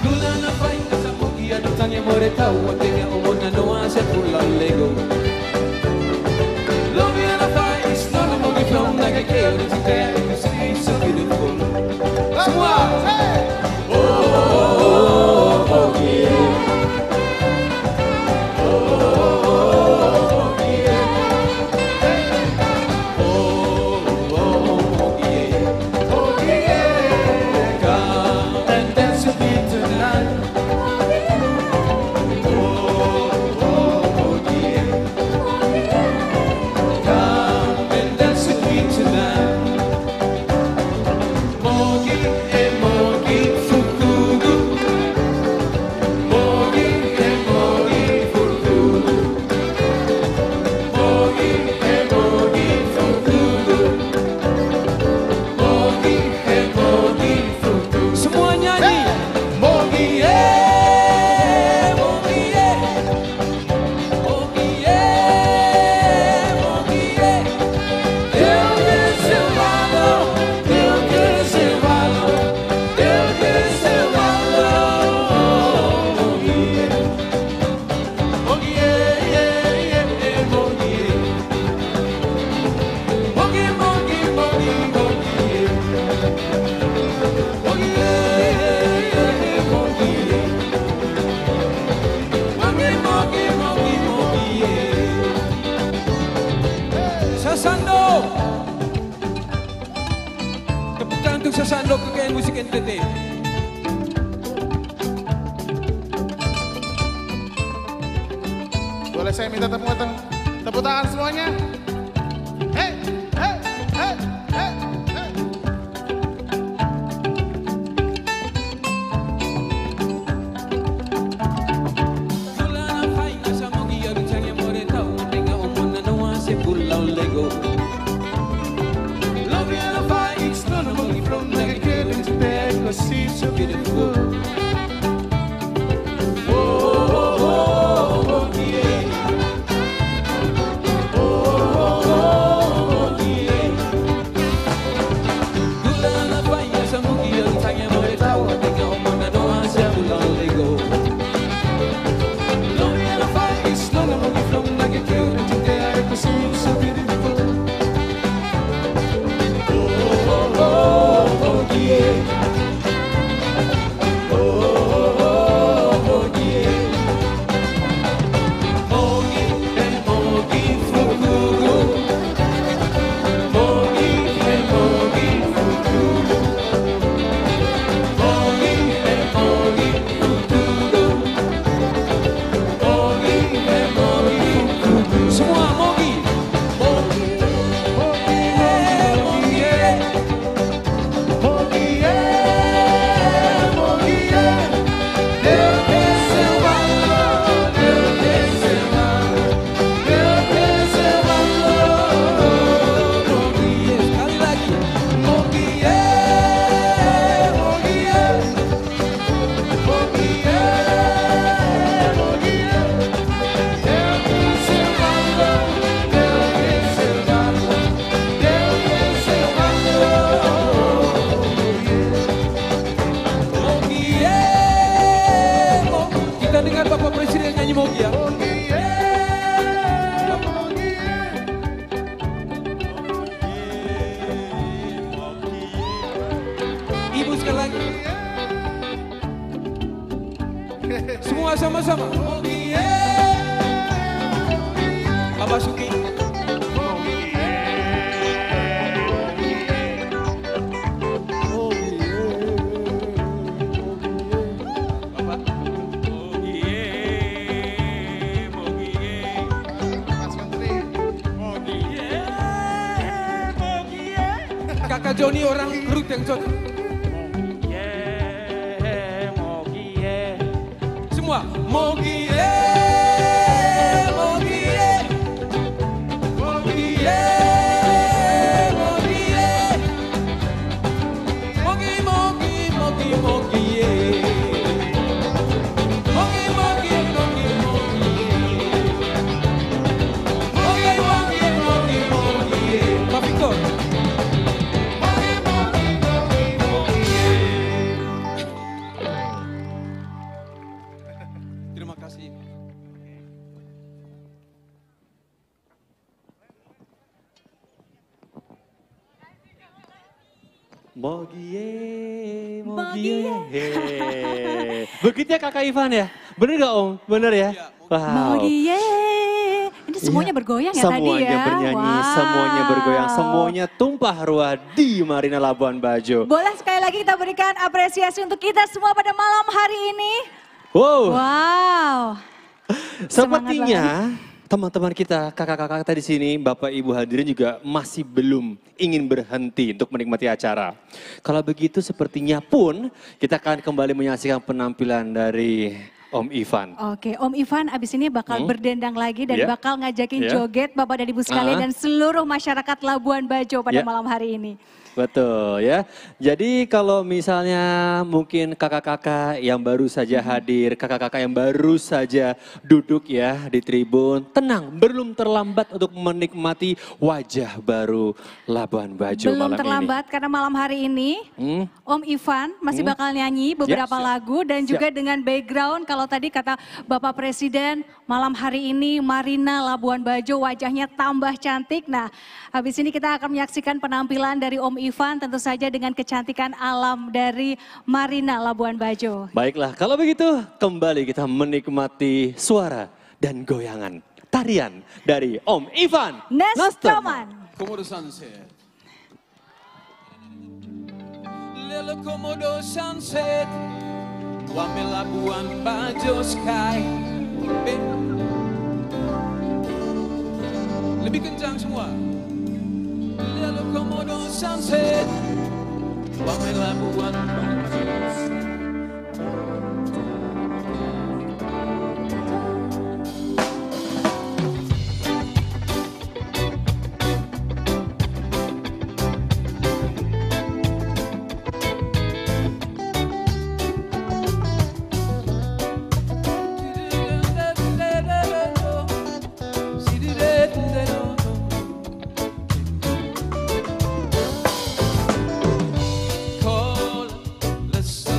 Gula na fai sa Mogi ado tangi more tau atenya omona no asa pula lego. Love and a fire is not only from like a girl that you there because it's so beautiful. Semua. Sasando. Tepuk tangan untuk Sasando kekayaan musik NTT. Boleh saya minta tepuk tangan semuanya? Hey, hey, hey, hey, hey. Gula na fai sa Mogi ado tangi more tau atenya omona no asa pula lego. Love and a fire is not only from like a girl that you there because it's so beautiful. Oh, yeah. Oh, sekali lagi. Semua sama-sama. Bapak Suki. Kakak Joni orang Rut yang Joni. Semua. Mogie, mogie, mogie, mogie, mogie, mogie, mogie, mogie, mogie, mogie, mogie, mogie, mogie, mogie, Pak Victor. Terima kasih. Mogie, mogie. Begitu ya Kakak Ivan ya? Bener gak Om? Bener ya? Iya, Wow. Mogie. Ini semuanya Iya, bergoyang ya tadi ya? Semuanya bernyanyi, Wow. semuanya bergoyang, semuanya tumpah ruah di Marina Labuan Bajo. Boleh sekali lagi kita berikan apresiasi untuk kita semua pada malam hari ini. Wow, Wow. sepertinya teman-teman kita, kakak-kakak kita di sini, Bapak Ibu hadirin juga masih belum ingin berhenti untuk menikmati acara. Kalau begitu sepertinya pun kita akan kembali menyaksikan penampilan dari Om Ivan. Oke, Om Ivan abis ini bakal berdendang lagi dan Iya. bakal ngajakin Iya. joget Bapak dan Ibu sekalian dan seluruh masyarakat Labuan Bajo pada Iya. malam hari ini. Betul ya. Jadi kalau misalnya mungkin kakak-kakak yang baru saja hadir, kakak-kakak yang baru saja duduk ya di tribun, tenang, belum terlambat untuk menikmati wajah baru Labuan Bajo Belum malam terlambat karena malam hari ini ini. Om Ivan masih bakal nyanyi beberapa siap. lagu dan juga dengan background kalau tadi kata Bapak Presiden malam hari ini Marina Labuan Bajo wajahnya tambah cantik. Nah habis ini kita akan menyaksikan penampilan dari Om Ivan tentu saja dengan kecantikan alam dari Marina Labuan Bajo. Baiklah, kalau begitu kembali kita menikmati suara dan goyangan tarian dari Om Ivan Nestoman. Komodo Sunset. Lelo Komodo Sunset. Wame Labuan Bajo Sky. Lebih kencang semua. Lelo Komodo Sunset. Wame Labuan Bajo. Call the sun.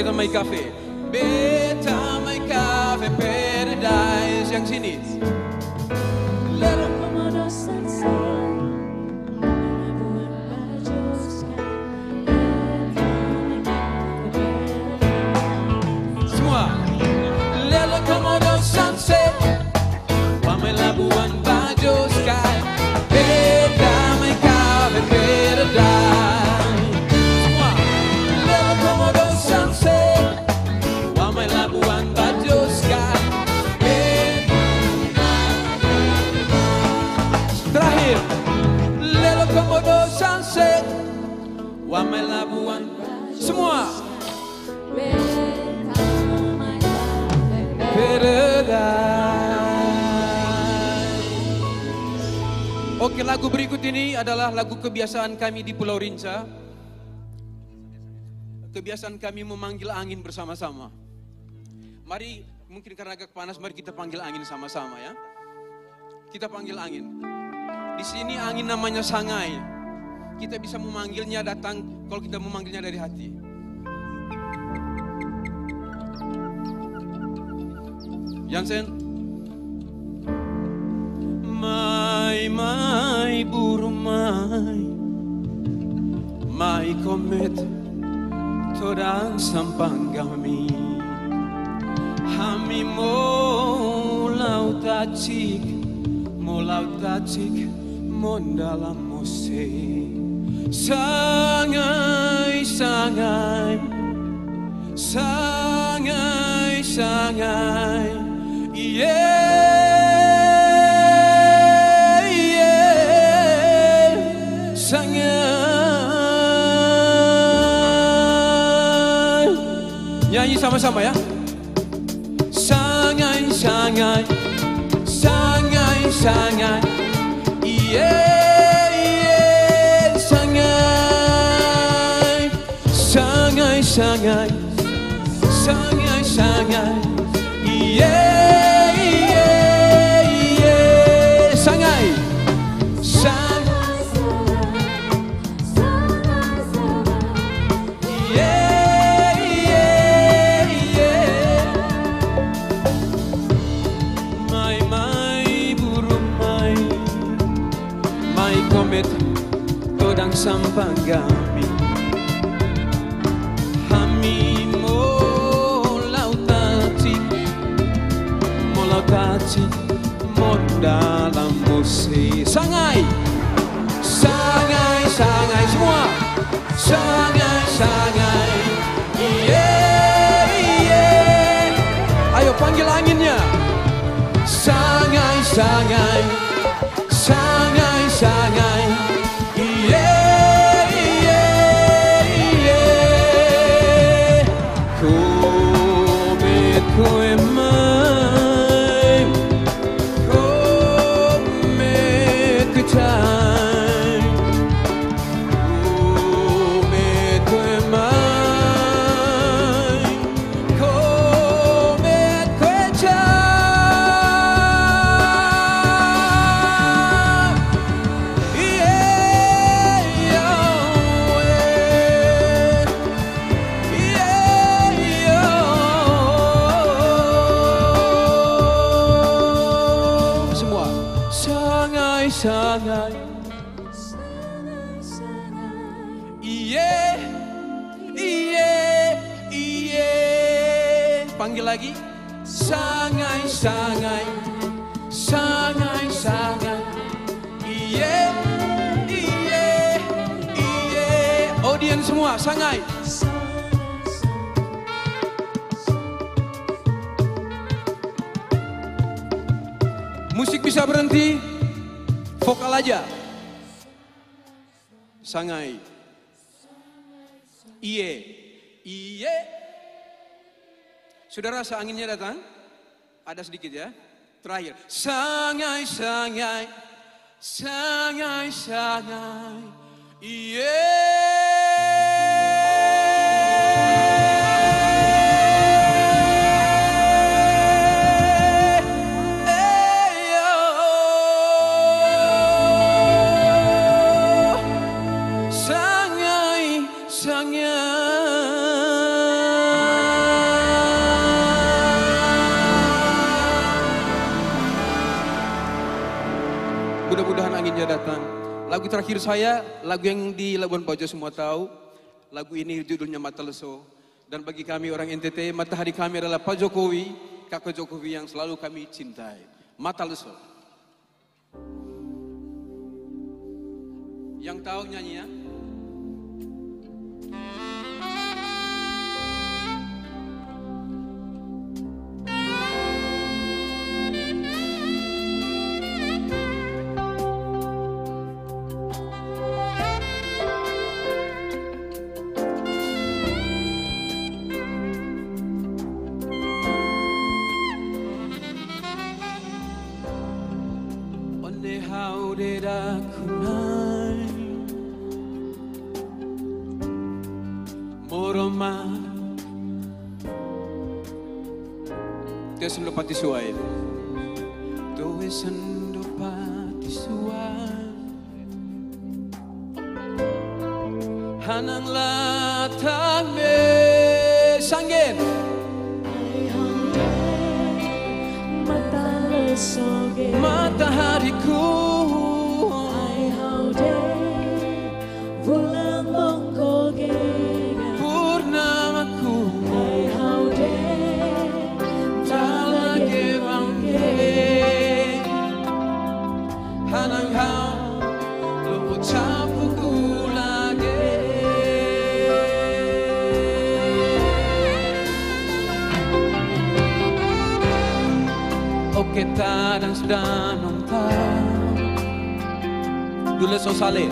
Beta Mai Cafe. Beta Mai Cafe Paradise. Yang sini. Semua. Lelo Komodo Sunset. Pamai Labuan Bajo Sky. Beta Mai Cafe Paradise. Semua. Lelo Komodo Sunset. Pamai Labuan Bajo Sky. Terakhir. Lelo Komodo Sunset. Wamai Labuan. Semua. Oke, lagu berikut ini adalah lagu kebiasaan kami di Pulau Rinca. Kebiasaan kami memanggil angin bersama-sama. Mari, mungkin karena agak panas, mari kita panggil angin sama-sama ya. Kita panggil angin. Di sini angin namanya sangai. Kita bisa memanggilnya datang kalau kita memanggilnya dari hati. Jansen. Mai burung mai komet todang sampang kami. Hami mo laut tacik mondalam mose. Sangai sangai. Nyanyi sama-sama ya. Sangai sangai sangai. Sangai, mai burung mai komet todang sampang kami. Mon dalam musik. Sangai semua. Sangai. Ayo panggil anginnya. Sangai. Sangai. Panggil lagi. Sangai. Audiens semua, sangai. Musik bisa berhenti, vokal aja. Sangai. Iye. Sudah rasa anginnya datang? Ada sedikit ya. Terakhir. Sangai. Sangai. Mudah-mudahan anginnya datang. Lagu terakhir saya, lagu yang di Labuan Bajo semua tahu. Lagu ini judulnya Mata Leso. Dan bagi kami orang NTT, matahari kami adalah Pak Jokowi, Kakak Jokowi yang selalu kami cintai. Mata Leso. Yang tahu nyanyi ya? How did I kunai Moroma Dia sendo pati suai Doe sendo pati suai Hanang latang me sanggen matahariku purnamaku talage bangge hanang hau lo capuku lagi oke dan sudah nonton dulu so sale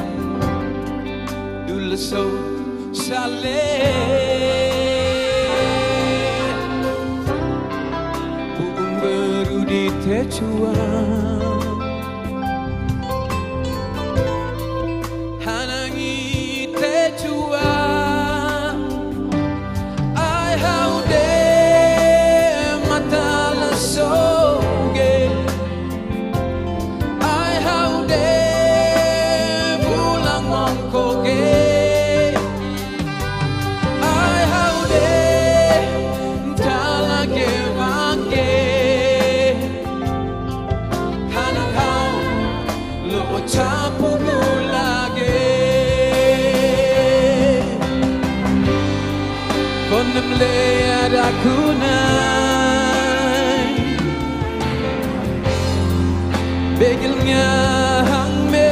buung baru di tecuan hanangi tecuan ai haude mata leso ada kunai begelnya hang me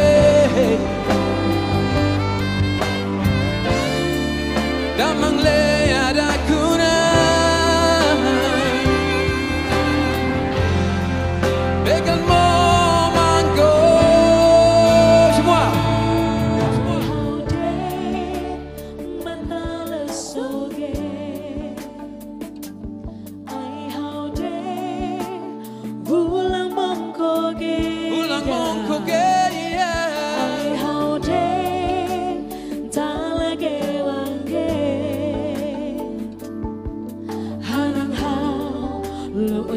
damang le ada kunai begel mo mangko semua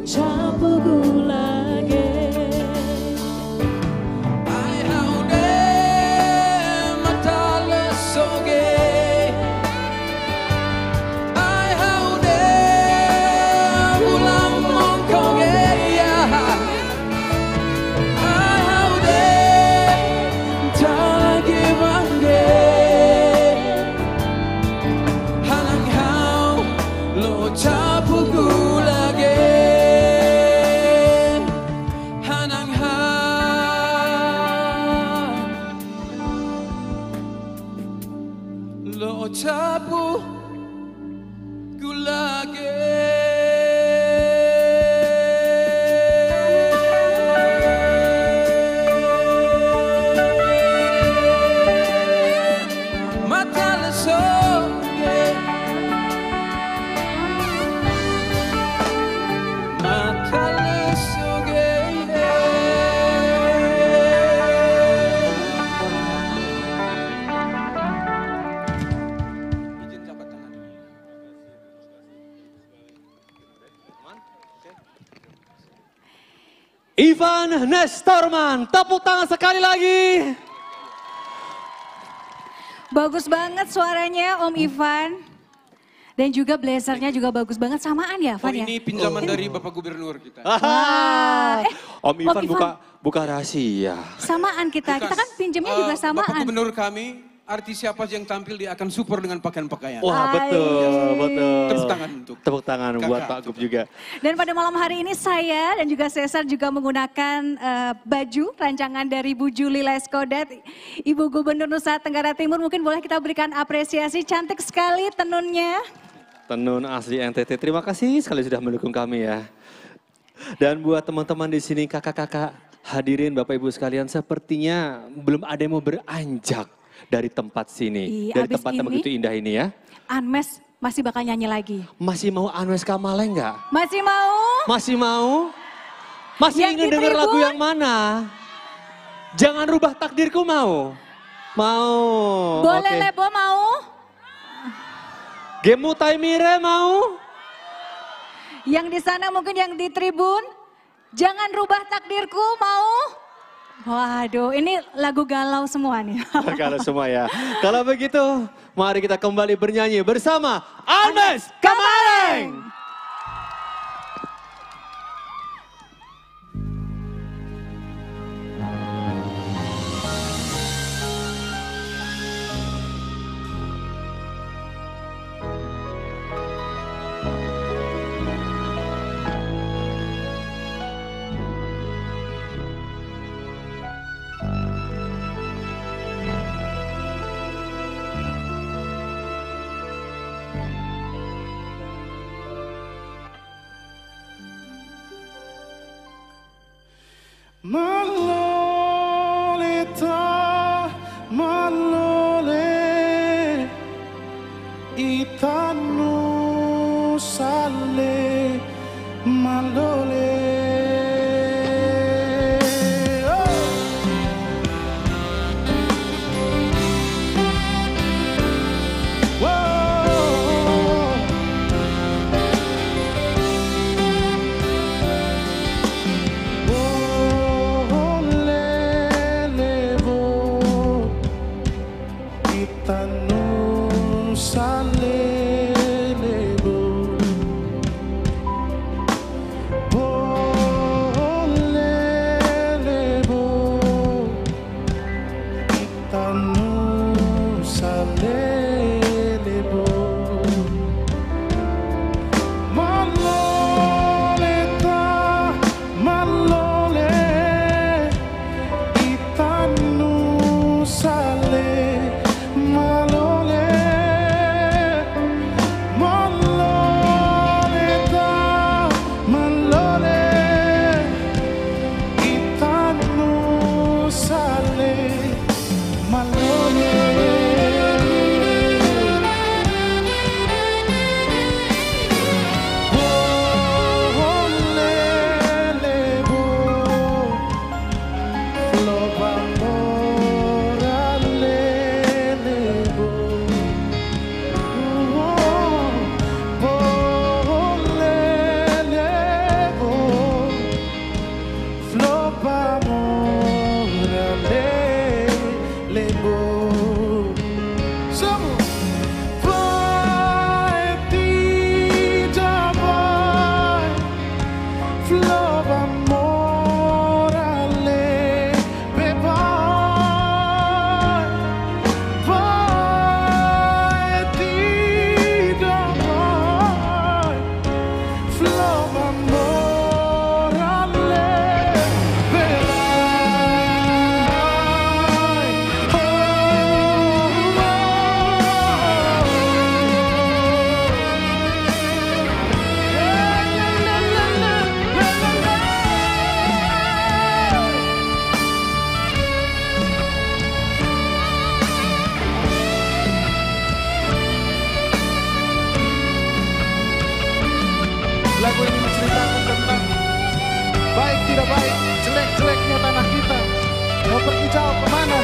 capuku lagi ai haude mata lesoge ai haude ulang mongkoge ya ai haude talagi bangge hanang hau lo capuku lagi lo capu gulage mata leso mata leso Ivan Nestorman, tepuk tangan sekali lagi. Bagus banget suaranya Om Ivan. Dan juga blazernya juga bagus banget, samaan ya Oh Van ya? ini pinjaman dari Bapak Gubernur kita. Om Ivan buka rahasia. Samaan kita kan pinjamnya juga Bapak samaan. Gubernur kami, artis siapa yang tampil dia akan support dengan pakaian-pakaian. Wah betul. Tepuk tangan untuk Tepuk tangan buat Kakak. Pak Gub juga. Dan pada malam hari ini saya dan juga Cesar juga menggunakan baju rancangan dari Bu Juli Leskodat, Ibu Gubernur Nusa Tenggara Timur. Mungkin boleh kita berikan apresiasi, cantik sekali tenunnya. Tenun asli NTT, terima kasih sekali sudah mendukung kami ya. Dan buat teman-teman di sini, kakak-kakak, hadirin Bapak Ibu sekalian, sepertinya belum ada yang mau beranjak dari tempat sini. Dari tempat yang begitu indah ini ya. Anmes masih bakal nyanyi lagi. Masih mau Anmes Kamale nggak? Masih mau? Masih mau? Masih Yang ingin di dengar lagu tribun? yang mana? Jangan rubah takdirku mau? Mau. Boleh Oke. Lebo mau? Gemu Taimire mau? Yang di sana mungkin yang di tribun, jangan rubah takdirku mau? Waduh, ini lagu galau semua nih. Kalau semua ya. Kalau begitu, mari kita kembali bernyanyi bersama Anmes Kamaleng. Maloleta, malole, itanu sale, malole. Lagu ini menceritakan tentang baik tidak baik, jelek-jeleknya tanah kita. Mau pergi jauh kemana?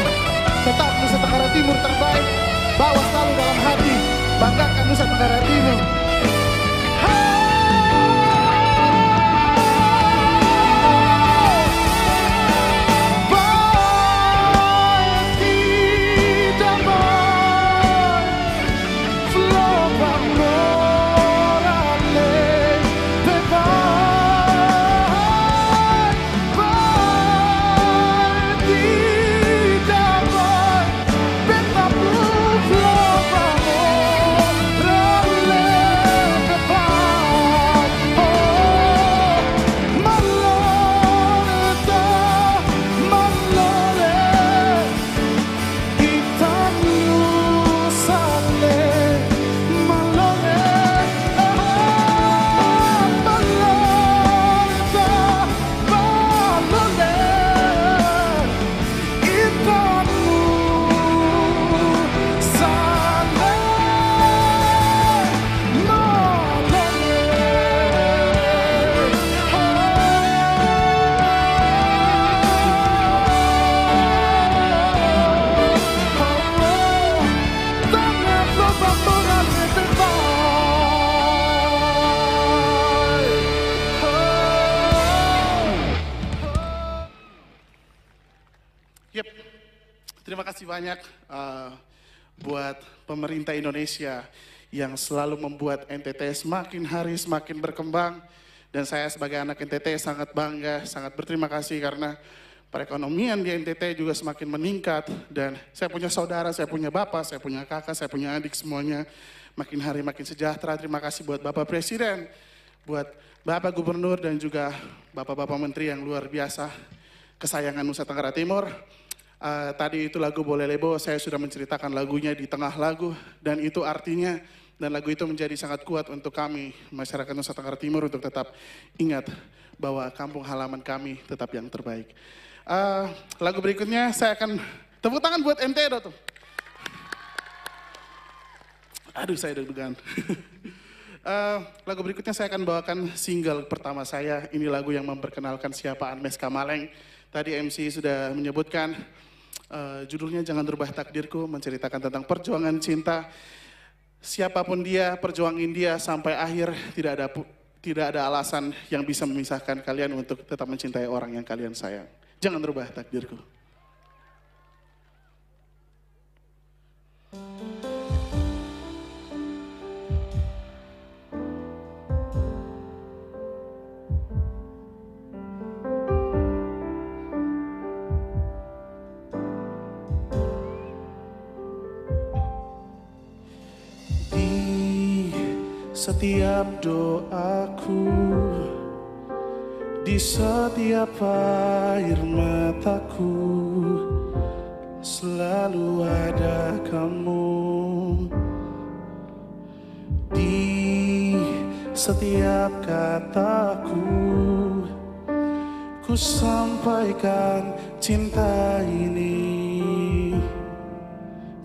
Tetap Nusa Tenggara Timur terbaik. Bawa selalu dalam hati, banggakan Nusa Tenggara Timur. Baik tidak baik, flow Yep, terima kasih banyak buat pemerintah Indonesia yang selalu membuat NTT semakin hari semakin berkembang. Dan saya sebagai anak NTT sangat bangga, sangat berterima kasih karena perekonomian di NTT juga semakin meningkat. Dan saya punya saudara, saya punya bapak, saya punya kakak, saya punya adik, semuanya makin hari makin sejahtera. Terima kasih buat Bapak Presiden, buat Bapak Gubernur dan juga Bapak-Bapak Menteri yang luar biasa, kesayangan Nusa Tenggara Timur. Tadi itu lagu Boleh Lebo, saya sudah menceritakan lagunya di tengah lagu, dan itu artinya, dan lagu itu menjadi sangat kuat untuk kami, masyarakat Nusa Tenggara Timur, untuk tetap ingat bahwa kampung halaman kami tetap yang terbaik. Lagu berikutnya saya akan, tepuk tangan buat MTD tuh. Aduh, saya deg-degan. Lagu berikutnya saya akan bawakan single pertama saya. Ini lagu yang memperkenalkan siapa Anmes Kamaleng. Tadi MC sudah menyebutkan judulnya Jangan Rubah Takdirku, menceritakan tentang perjuangan cinta. Siapapun dia, perjuangin dia sampai akhir. Tidak ada alasan yang bisa memisahkan kalian untuk tetap mencintai orang yang kalian sayang. Jangan rubah takdirku. Setiap doaku, di setiap air mataku, selalu ada kamu. Di setiap kataku, ku sampaikan cinta ini,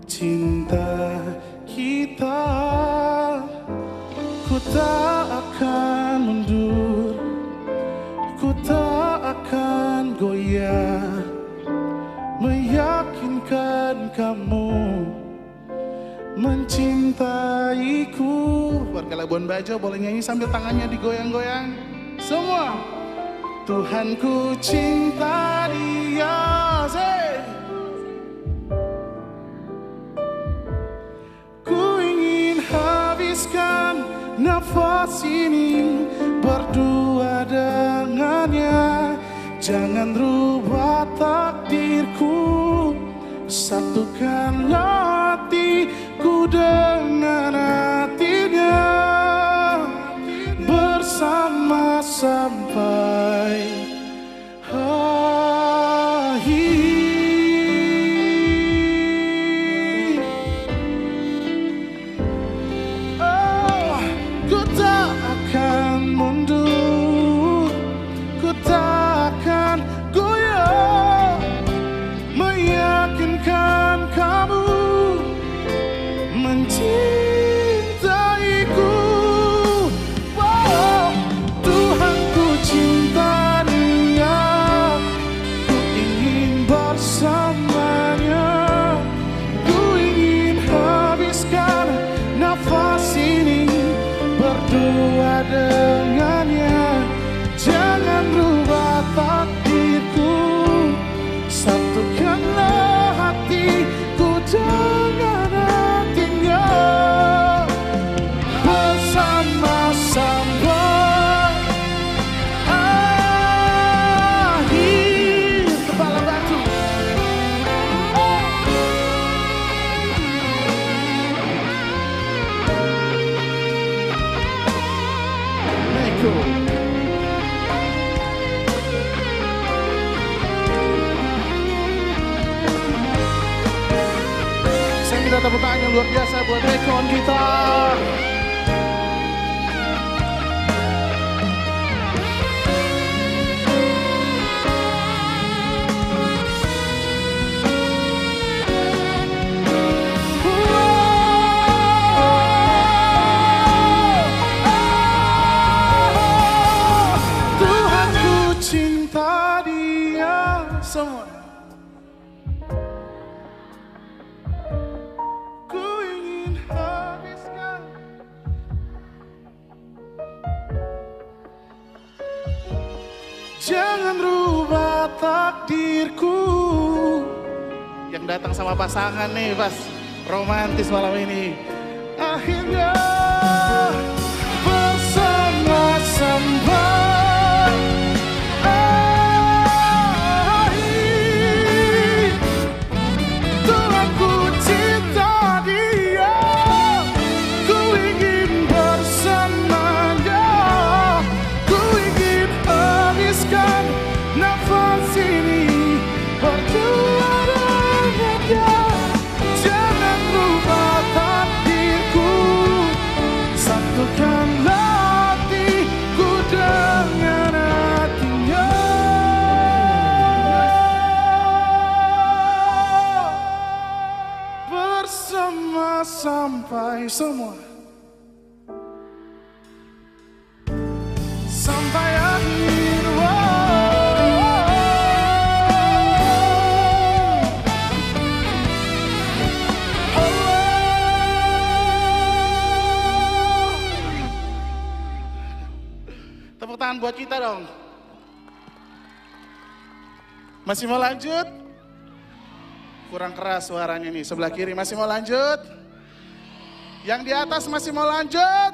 cinta kita. Ku tak akan mundur, ku tak akan goyah, meyakinkan kamu mencintaiku. Warga Labuan Bajo boleh nyanyi sambil tangannya digoyang-goyang. Semua. Tuhanku cinta dia. Ku ingin habiskan nafas ini berdua dengannya. Jangan rubah takdirku, satukanlah hatiku dengan hatinya, bersama sampai akhir. Dengannya, jangan rubah takdirku, satukanlah hatiku dengan hatinya, bersama sampai akhir. Kepala batu. Saya minta tepuk tangan yang luar biasa buat Rekon kita. Semua. Ku ingin habiskan jangan rubah takdirku, yang datang sama pasangan nih pas romantis malam ini. Akhirnya bersama-sama Tuhan ku cinta dia, ku ingin bersamanya, ku ingin habiskan nafas ini berdua dengannya. Jangan rubah takdirku, satukanlah hatiku dengan hatinya. Bersama sampai semua, sampai akhir. Tepuk tangan buat kita dong. Masih mau lanjut? Kurang keras suaranya nih. Sebelah kiri masih mau lanjut? Yang di atas masih mau lanjut?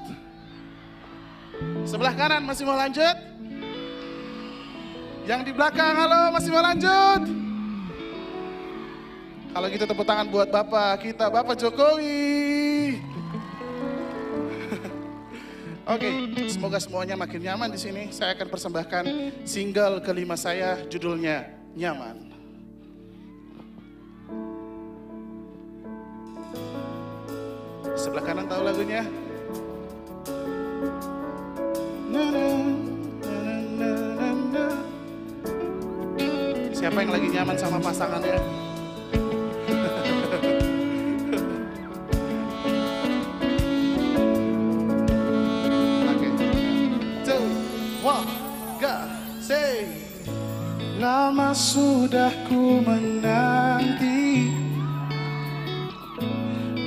Sebelah kanan masih mau lanjut? Yang di belakang halo masih mau lanjut? Kalau gitu tepuk tangan buat Bapak kita, Bapak Jokowi. Oke, semoga semuanya makin nyaman di sini. Saya akan persembahkan single kelima saya, judulnya Nyaman. Sebelah kanan tahu lagunya? Siapa yang lagi nyaman sama pasangannya? Lama sudah ku menanti,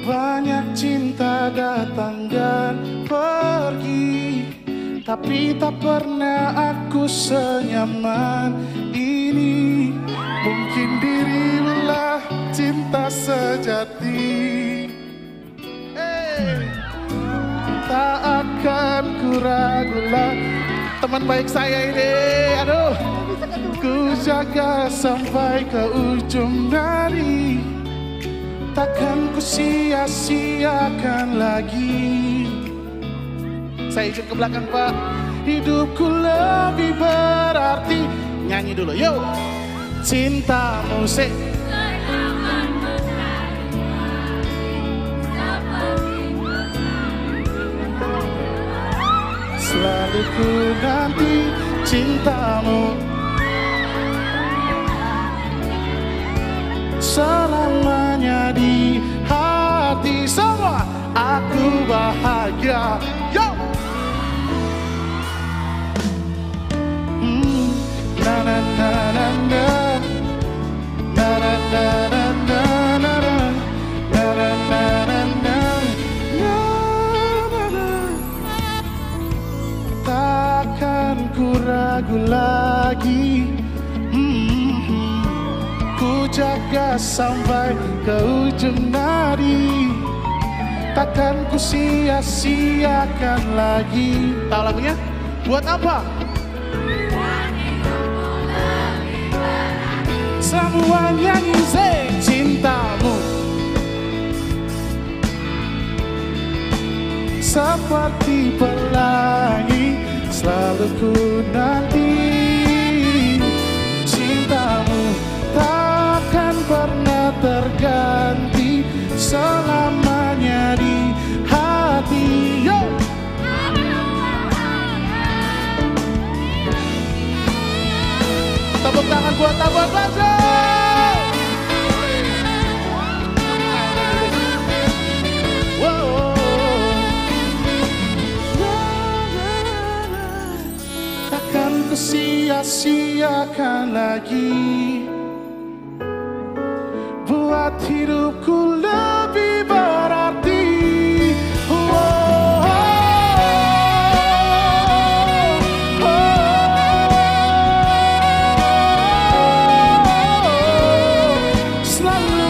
banyak cinta datang dan pergi, tapi tak pernah aku senyaman ini. Mungkin dirilah cinta sejati. Tak akan ku ragu lagi. Teman baik saya ini, aduh. Ku jaga sampai ke ujung nadi, takkan ku sia-siakan lagi. Saya izin ke belakang Pak. Hidupku lebih berarti. Nyanyi dulu, yuk. Cintamu selalu ku nanti cintamu selamanya di hati. Semua aku bahagia. Yo. Na na na na na na na na na na na na na na. Takkan ku ragu lagi. Ku jaga sampai ke ujung nadi, takkan ku sia-siakan lagi. Tahu lagunya? Buat apa? Semua nyanyi cintamu seperti pelangi, selalu ku nanti. Cintamu takkan pernah terganti, selamanya di hati. Yo. Tepuk tangan buat Labuan Bajo. Takkan ku sia-siakan lagi, buat hidupku lebih berarti. Selalu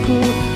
aku